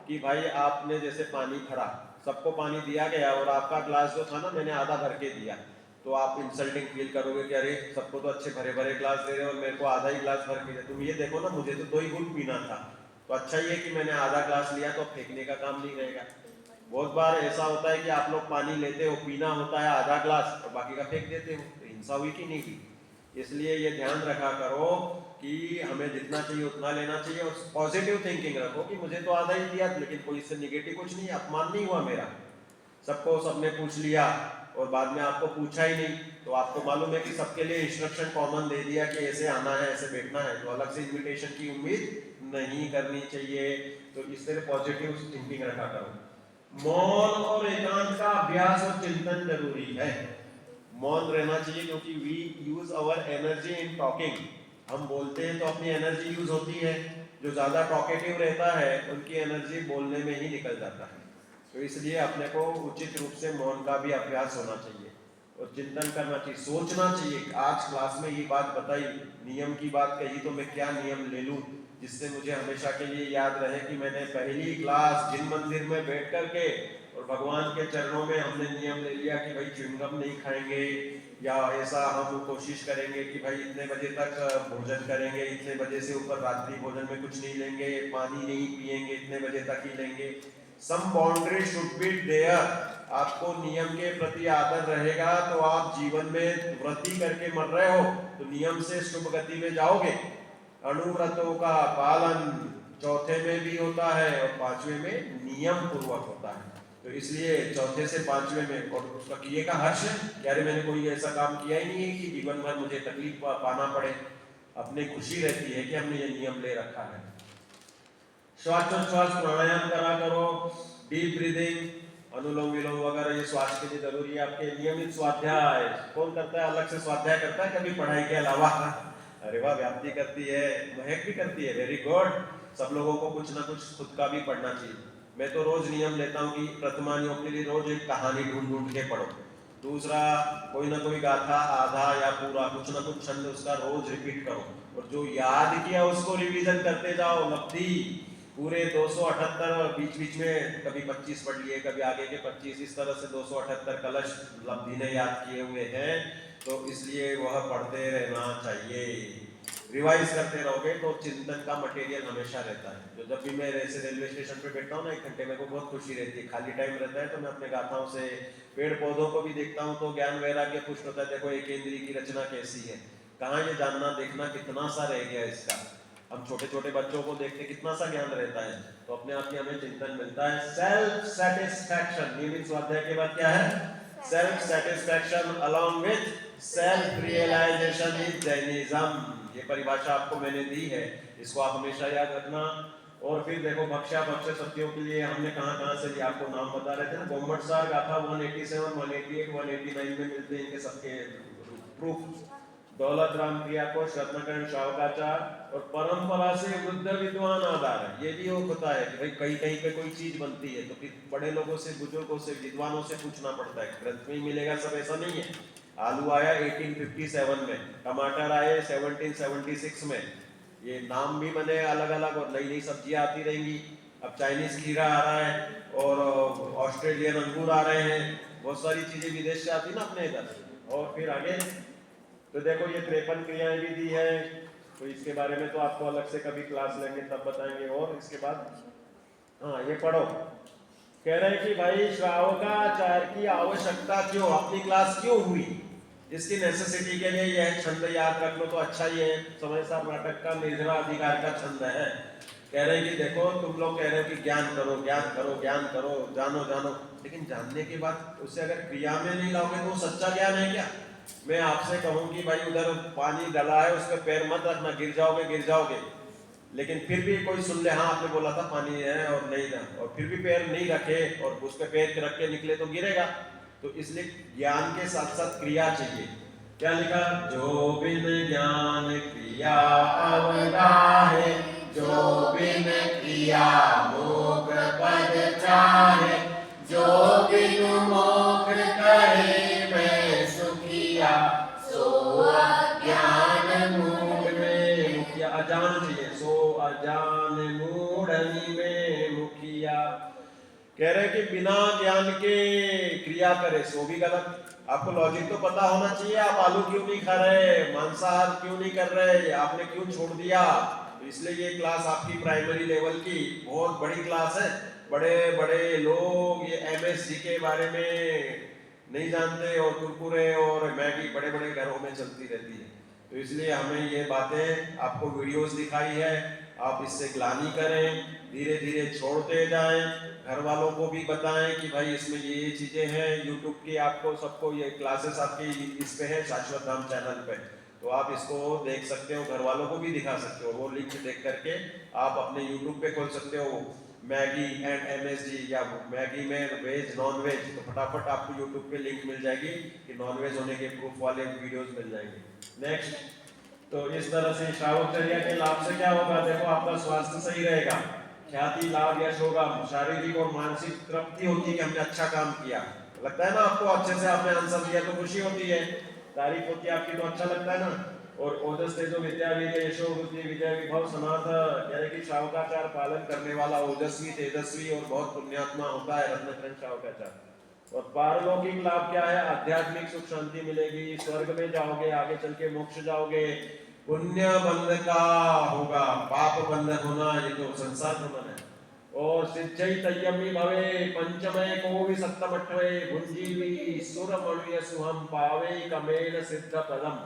A: कि भाई आपने जैसे पानी भरा, सबको पानी दिया गया और आपका ग्लास जो था ना, मैंने आधा भर के दिया, तो आप इंसल्टिंग फील करोगे कि अरे सबको तो अच्छे भरे भरे ग्लास दे रहे हो और मेरे को आधा ही ग्लास भर के दिया। तुम ये देखो ना, मुझे तो 2 ही घूंट पीना था, तो अच्छा ये कि मैंने आधा ग्लास लिया, तो फेंकने का काम नहीं रहेगा। बहुत बार ऐसा होता है कि आप लोग पानी लेते हो, पीना होता है आधा ग्लास और बाकी का फेंक देते हो, तो हिंसा हुई कि नहीं हुई। इसलिए ये ध्यान रखा करो कि हमें जितना चाहिए उतना लेना चाहिए, और पॉजिटिव थिंकिंग रखो कि मुझे तो आधा ही दिया, लेकिन कोई इससे निगेटिव कुछ नहीं, अपमान नहीं हुआ मेरा। सबको सबने पूछ लिया और बाद में आपको पूछा ही नहीं, तो आपको मालूम है कि सबके लिए इंस्ट्रक्शन कॉमन दे दिया कि ऐसे आना है, ऐसे बैठना है, तो अलग से इन्विटेशन की उम्मीद नहीं करनी चाहिए। तो इस तरह पॉजिटिव थिंकिंग रखा करो। मौन और एकांत का अभ्यास और चिंतन जरूरी है। मौन रहना चाहिए क्योंकि we use our energy in talking. हम बोलते हैं तो अपनी एनर्जी यूज होती है। जो ज्यादा टॉकेटिव रहता है उनकी एनर्जी बोलने में ही निकल जाता है। तो इसलिए अपने को उचित रूप से मौन का भी अभ्यास होना चाहिए और चिंतन करना चाहिए, सोचना चाहिए। आज क्लास में ये बात बताई, नियम की बात कही, तो मैं क्या नियम ले लूं जिससे मुझे हमेशा के लिए याद रहे कि मैंने पहली क्लास जिन मंदिर में बैठ करके और भगवान के चरणों में हमने नियम ले लिया कि भाई च्युइंगम नहीं खाएंगे, या ऐसा हम कोशिश करेंगे कि भाई इतने बजे तक भोजन करेंगे, इतने बजे से ऊपर रात्रि भोजन में कुछ नहीं लेंगे, पानी नहीं पिएंगे, इतने बजे तक ही लेंगे। Some boundary should be there. आपको नियम के प्रति आदर रहेगा तो आप जीवन में व्रती करके मर रहे हो तो नियम से शुभ गति में जाओगे। अनुव्रतों का पालन चौथे में भी होता है और पांचवें में नियम पूर्वक होता है। तो इसलिए चौथे से पांचवें में, और उसका किए का हर्ष, यार मैंने कोई ऐसा काम किया ही नहीं है कि जीवन भर मुझे तकलीफ पाना पड़े। अपनी खुशी रहती है कि हमने ये नियम ले रखा है। श्वासोच्छ्वास प्राणायाम करा करो, डीप ब्रीदिंग, अनुलोम विलोम वगैरह, ये श्वास के लिए जरूरी है। आपके नियमित स्वाध्याय कौन करता है? अलग से स्वाध्याय करता है कभी पढ़ाई के अलावा? अरे वाह, व्याप्ति करती है, महक भी करती है, वेरी गुड। सब लोगों को कुछ ना कुछ खुद का भी पढ़ना चाहिए। मैं तो रोज नियम लेता हूँ कि प्रतिमानियों के लिए रोज एक कहानी ढूंढ ढूंढ के पढ़ो। दूसरा, कोई ना कोई गाथा आधा या पूरा कुछ ना कुछ छंद उसका रोज रिपीट करो, और जो याद किया उसको रिवीजन करते जाओ। लब्धि पूरे 278, बीच बीच में कभी 25 पढ़ लिए, कभी आगे के 25, इस तरह से 278 कलश लब्धि ने याद किए हुए हैं। तो इसलिए वह पढ़ते रहना चाहिए। रिवाइज करते रहोगे तो चिंतन का मटेरियल हमेशा रहता है। तो जब भी मैं ऐसे रेलवे स्टेशन पे बैठता हूँ ना, 1 घंटे, मेरे को बहुत खुशी रहती है। खाली टाइम रहता है तो मैं अपने गाथाओं से, पेड़ पौधों को भी देखता हूँ तो ज्ञान वैराग्य पुष्ट होता है। देखो एक इंद्री की रचना कैसी है, कहाँ ये जानना देखना कितना सा रह गया इसका। हम छोटे छोटे बच्चों को देखते कितना सा ज्ञान रहता है, तो अपने आप ही हमें चिंतन मिलता है। सेल्फ सेटिस्फैक्शन, नियमित स्वाध्याय के बाद क्या है? Self satisfaction along with self realisation is Jainism. ये परिभाषा आपको मैंने दी है, इसको आप हमेशा याद रखना। और फिर देखो, भक्षा भक्ष सत्यों के लिए हमने कहाँ से लिया, आपको नाम बता रहे थे ना। गोमट सार गाथा 187, 188, 189 में मिलते हैं इनके सबके प्रूफ। दौलत राम क्रिया को रत्नाकरण शावकाचार और परंपरा से वृद्ध विद्वान आधार है। ये भी होता है कि भाई कहीं कहीं पे कोई चीज बनती है तो फिर बड़े लोगों से, बुजुर्गों से, विद्वानों से पूछना पड़ता है। ग्रंथ में ही मिलेगा सब, ऐसा नहीं है। आलू आया 1857 में, टमाटर आए 1776 में। ये नाम भी बने अलग अलग और नई नई सब्जियां आती रहेंगी। अब चाइनीज खीरा आ रहा है और ऑस्ट्रेलियन अंगूर आ रहे हैं, बहुत सारी चीजें विदेश से आती ना अपने इधर। और फिर आगे तो देखो ये 53 क्रियाएं भी दी है, तो इसके बारे में तो आपको अलग से कभी क्लास लेंगे तब बताएंगे। और इसके बाद हाँ, ये पढ़ो। कह रहे हैं कि भाई श्रावकाचार्य की आवश्यकता क्यों, अपनी क्लास क्यों हुई, इसकी नेसेसिटी के लिए यह छंद याद रख लो तो अच्छा ही है। समय सार नाटक का निर्जरा अधिकार का छंद है। कह रहे हैं कि देखो, तुम लोग कह रहे हो कि ज्ञान करो, ज्ञान करो, ज्ञान करो, जानो जानो, लेकिन जानने के बाद उसे अगर क्रिया में नहीं लाओगे तो सच्चा ज्ञान है क्या? मैं आपसे कहूं कि भाई उधर पानी डला है, उस पर पैर मत रखना, गिर जाओगे गिर जाओगे। लेकिन फिर भी कोई सुन ले, हाँ आपने बोला था पानी है और नहीं ना, और फिर भी पैर नहीं रखे और उस पर पैर रख के निकले तो गिरेगा। तो इसलिए ज्ञान के साथ साथ क्रिया चाहिए। क्या लिखा? जो बिन ज्ञान क्रिया अवगाहे, जो बिन क्रिया मोक्ष पद चाहे, जो बिन मोक्ष करे मैं सुखिया, सो अज्ञान मूढ़ में मुखिया। अजान चाहिए, सो अजान मूढ़नी में मुखिया। कह रहे कि बिना ज्ञान के क्रिया करे सो भी गलत। आपको लॉजिक तो पता होना चाहिए। आप आलू क्यों नहीं खा रहे, मांसाहार क्यों नहीं कर रहे, आपने क्यों छोड़ दिया? तो इसलिए ये क्लास आपकी प्राइमरी लेवल की बहुत बड़ी क्लास है। बड़े बड़े लोग ये एमएसजी के बारे में नहीं जानते और कुरकुरे और मैगी बड़े बड़े घरों में चलती रहती है। तो इसलिए हमें ये बातें आपको वीडियोस दिखाई है आप इससे ग्लानि करें, धीरे धीरे छोड़ते जाएं, घर वालों को भी बताएं कि भाई इसमें ये चीजें हैं। यूट्यूब की आपको सबको ये क्लासेस आपकी इस पे है, शाश्वत धाम चैनल पे, तो आप इसको देख सकते हो, घर वालों को भी दिखा सकते हो। वो लिंक देख करके आप अपने यूट्यूब पे खोल सकते हो मैगी एंड MSG, या मैगी में वेज नॉन वेज, तो फटाफट आपको यूट्यूब पे लिंक मिल जाएगी कि नॉन वेज होने के प्रूफ वाले वीडियोस मिल जाएंगे। नेक्स्ट, तो इस तरह से श्रावकचर्या के लाभ से क्या होगा, देखो आपका स्वास्थ्य सही रहेगा, ख्याति लाभ यश होगा, शारीरिक और मानसिक तृप्ति होती है कि हमने अच्छा काम किया, लगता है ना आपको, अच्छे से आपने आंसर दिया तो खुशी होती है, तारीफ होती है आपकी तो अच्छा लगता है ना। और ओजस तेजो विद्या वीर्य यशो बुद्धि विजय विभव समाध, यानी कि श्रावकाचार पालन करने वाला ओजस्वी तेजस्वी और बहुत पुण्यात्मा होता है रत्नकरण श्रावकाचार। और पारलौकिक लाभ क्या है, आध्यात्मिक सुख शांति मिलेगी, स्वर्ग में जाओगे, आगे चल के मोक्ष जाओगे, पुण्य बंध का होगा, पाप बंध होना ये तो संसार बंधन है। और सिद्धि तय्यमी भवे पंचमय को भी सप्तमठवे भुंजीवी सुर मणुय सुहम पावे कमेन सिद्ध पदम।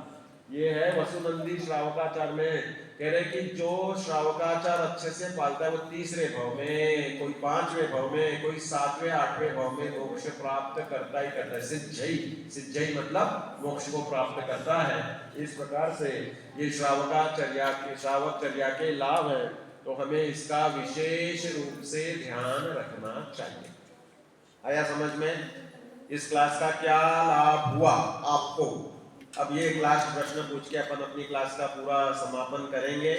A: ये है वसुनंदी श्रावकाचार में कह रहे कि जो श्रावकाचार अच्छे से पालता है वो तीसरे भाव में, कोई पांचवें भाव में, कोई सातवें आठवें भाव में मोक्ष प्राप्त करता ही करता है। सिद्धि मतलब मोक्ष को प्राप्त करता है। इस प्रकार से ये श्रावकचर्या के लाभ है, तो हमें इसका विशेष रूप से ध्यान रखना चाहिए। आया समझ में? इस क्लास का क्या लाभ हुआ आपको? अब ये एक लास्ट प्रश्न पूछ के अपन अपनी क्लास का पूरा समापन करेंगे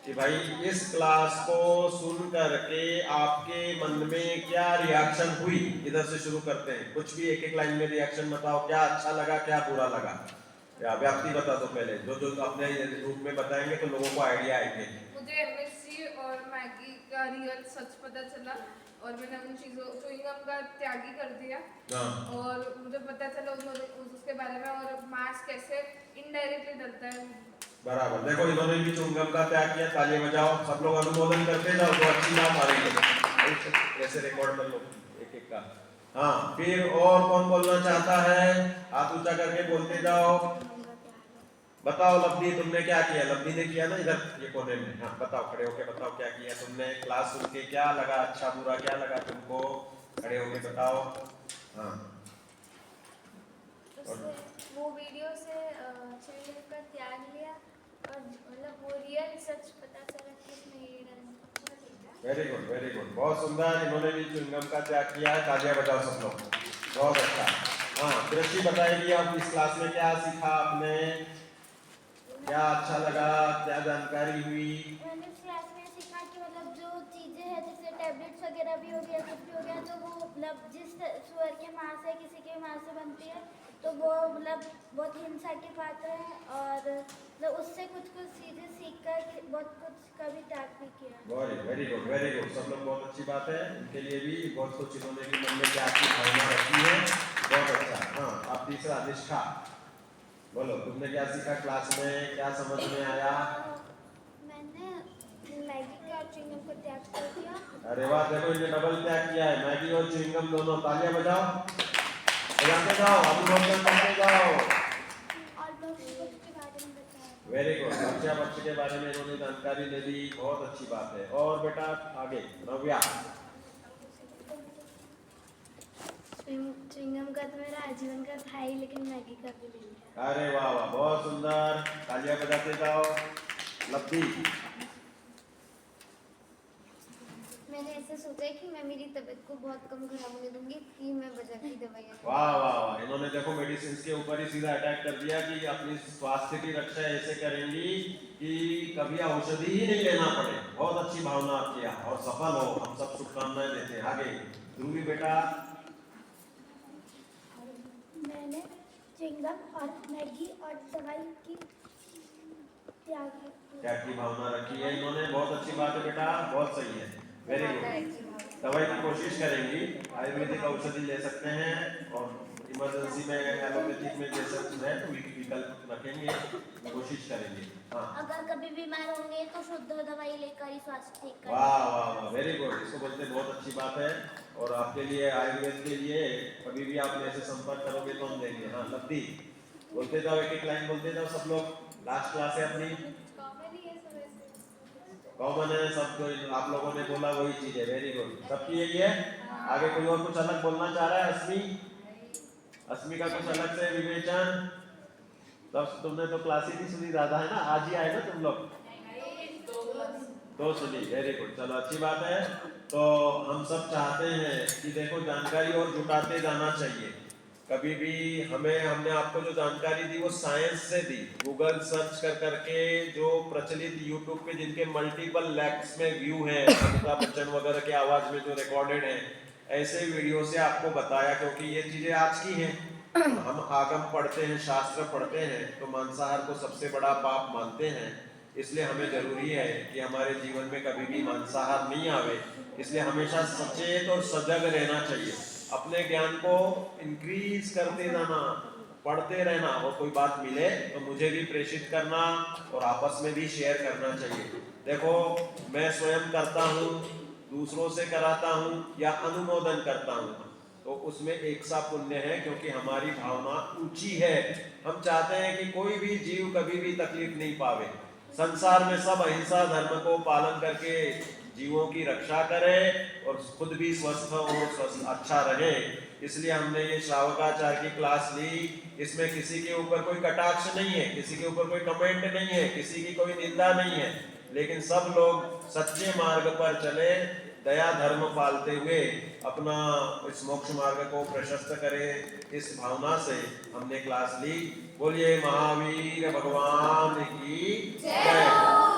A: कि भाई इस क्लास को सुन करके आपके मन में क्या रिएक्शन हुई। इधर से शुरू करते हैं, कुछ भी एक एक लाइन में रिएक्शन बताओ, क्या अच्छा लगा क्या बुरा लगा, या व्याप्ति बता दो पहले, जो अपने रूप में बताएंगे तो लोगों को आइडिया आएंगे।
C: मुझे MSG और मैगी का रियल सच पता चला और मैंने उन चीज़ों च्युइंगम का त्यागी कर दिया। और मुझे पता चला उसके बारे में, और मांस कैसे इनडायरेक्टली डलता है।
A: बराबर, देखो इन्होंने भी च्युइंगम का त्याग किया, ताली बजाओ, सब लोग अनुमोदन करते जाओ, तो अच्छी बात आ रही है। ऐसे रिकॉर्ड कर लो एक एक का। हाँ, फिर और कौन बोलना चाहता है? हाथ ऊंचा करके बोलते जाओ। बताओ लब्धि, तुमने क्या किया? लब्धि ने किया ना इधर ये कोने में। हाँ बताओ, खड़े होके बताओ क्या किया तुमने, क्लास सुन के क्या लगा, अच्छा बुरा क्या लगा तुमको, खड़े होके बताओ। हाँ,
B: वो वीडियो से च्युइंगम का त्याग लिया और मतलब वो रियल सच पता चला कि इसमें ये डलना।
A: वेरी गुड वेरी गुड, बहुत सुंदर। इन्होंने भी च्युइंगम का त्याग किया है, तालियां बजाओ सब लोग, बहुत अच्छा। हाँ, दृष्टि बताएगी आप इस क्लास में क्या सीखा आपने, क्या अच्छा लगा, क्या जानकारी हुई?
B: मैंने इस क्लास में सीखा कि मतलब जो चीज़ें हैं जैसे टैबलेट्स वगैरह भी हो गया, कुछ भी हो गया, तो वो मतलब जिस सुअर के मांस से किसी के मांस से बनती है तो वो मतलब बहुत हिंसा के पात्र है, और मतलब उससे कुछ कुछ चीज़ें सीख कर बहुत कुछ का भी त्याग भी किया।
A: वेरी गुड वेरी गुड, सब लोग, बहुत अच्छी बात है। इनके लिए भी बहुत कुछ इन्होंने भी मन में क्या की भावना रखी है, बहुत अच्छा। हाँ, आप तीसरा निष्ठा बोलो, तुमने क्या सीखा क्लास में, क्या समझ में आया?
B: मैंने मैगी का और च्युइंगम को त्याग कर दिया।
A: अरे वाह, देखो इन्हें डबल त्याग किया है, मैगी और च्युइंगम दोनों। तालियां बजाओ, बजाते जाओ, अभिनंदन करते जाओ।
B: और बच्चे के बारे में बताया।
A: वेरी गुड, बच्चे के बारे में इन्होंने जानकारी ले ली, बहुत अच्छी बात है। और बेटा आगे नव्या।
B: च्युइंगम का तो मेरा आजीवन का था ही, लेकिन मैगी का भी ले लिया।
A: अरे वाह वाह, बहुत सुंदर, तालियां बजाते जाओ। लब्धि।
B: मैंने ऐसे सोचा कि मैं मेरी तबीयत को बहुत कम खराब होने दूंगी कि मैं बजा की दवाइयाँ।
A: वाह वाह वाह, इन्होंने देखो मेडिसिन के ऊपर ही सीधा अटैक कर दिया कि अपनी स्वास्थ्य की रक्षा ऐसे करेंगी कि कभी औषधि ही नहीं लेना पड़े। बहुत अच्छी भावना आपकी, और सफल हो, हम सब शुभकामनाएं देते हैं। आगे ध्रुवी बेटा।
B: मैंने च्युइंगम और मैगी और दवाई की
A: त्याग की भावना रखी है इन्होंने, बहुत अच्छी बात है बेटा, बहुत सही है, वेरी गुड। दवाई की कोशिश करेंगी, आयुर्वेदिक औषधि ले सकते हैं, और इमरजेंसी में एलोपैथिक में जैसे है तो विकल्प रखेंगे, कोशिश करेंगे। हाँ,
B: अगर कभी बीमार होंगे तो शुद्ध दवाई लेकर ही स्वास्थ्य ठीक करें।
A: वाह वाह वाह, वेरी गुड, इसको बोलते बहुत अच्छी बात है। और आपके लिए आयुर्वेद के लिए कभी भी आप ऐसे संपर्क करोगे तो हम देंगे। हाँ लब्धि, बोलते जाओ, एक एक लाइन बोलते जाओ सब लोग, लास्ट क्लास है अपनी। कॉमन है सब, जो आप लोगों ने बोला वही चीज है। वेरी गुड, सबकी यही है। आगे कोई और कुछ अलग बोलना चाह रहा है? अस्मी का कुछ अलग से विवेचन? तब तुमने तो क्लास ही नहीं सुनी, ज्यादा है ना, आज ही आए ना तुम लोग, तो सुनी। वेरी गुड, चलो अच्छी बात है। तो हम सब चाहते हैं कि देखो जानकारी और जुटाते जाना चाहिए। कभी भी हमने आपको जो जानकारी दी वो साइंस से दी, गूगल सर्च कर करके, जो प्रचलित यूट्यूब पे जिनके मल्टीपल लैक्स में व्यू हैं, अमिताभ बच्चन वगैरह के आवाज में जो रिकॉर्डेड है, ऐसे वीडियो से आपको बताया, क्योंकि ये चीजें आज की हैं। हम आगम पढ़ते हैं, शास्त्र पढ़ते हैं, तो मांसाहार को सबसे बड़ा पाप मानते हैं। इसलिए हमें जरूरी है कि हमारे जीवन में कभी भी मांसाहार नहीं आवे। इसलिए हमेशा सचेत और सजग रहना चाहिए, अपने ज्ञान को इंक्रीज करते जाना, पढ़ते रहना, और कोई बात मिले तो मुझे भी प्रेषित करना और आपस में भी शेयर करना चाहिए। देखो, मैं स्वयं करता हूँ, दूसरों से कराता हूँ या अनुमोदन करता हूँ, तो उसमें एक सा पुण्य है, क्योंकि हमारी भावना ऊंची है। हम चाहते हैं कि कोई भी जीव कभी भी तकलीफ नहीं पावे। संसार में सब अहिंसा धर्म को पालन करके जीवों की रक्षा करें और खुद भी स्वस्थ हो, अच्छा रहे। इसलिए हमने ये श्रावकाचार की क्लास ली। इसमें किसी के ऊपर कोई कटाक्ष नहीं है, किसी के ऊपर कोई कमेंट नहीं है, किसी की कोई निंदा नहीं है, लेकिन सब लोग सच्चे मार्ग पर चले, दया धर्म पालते हुए अपना इस मोक्ष मार्ग को प्रशस्त करें। इस भावना से हमने क्लास ली। बोलिए महावीर भगवान की जय।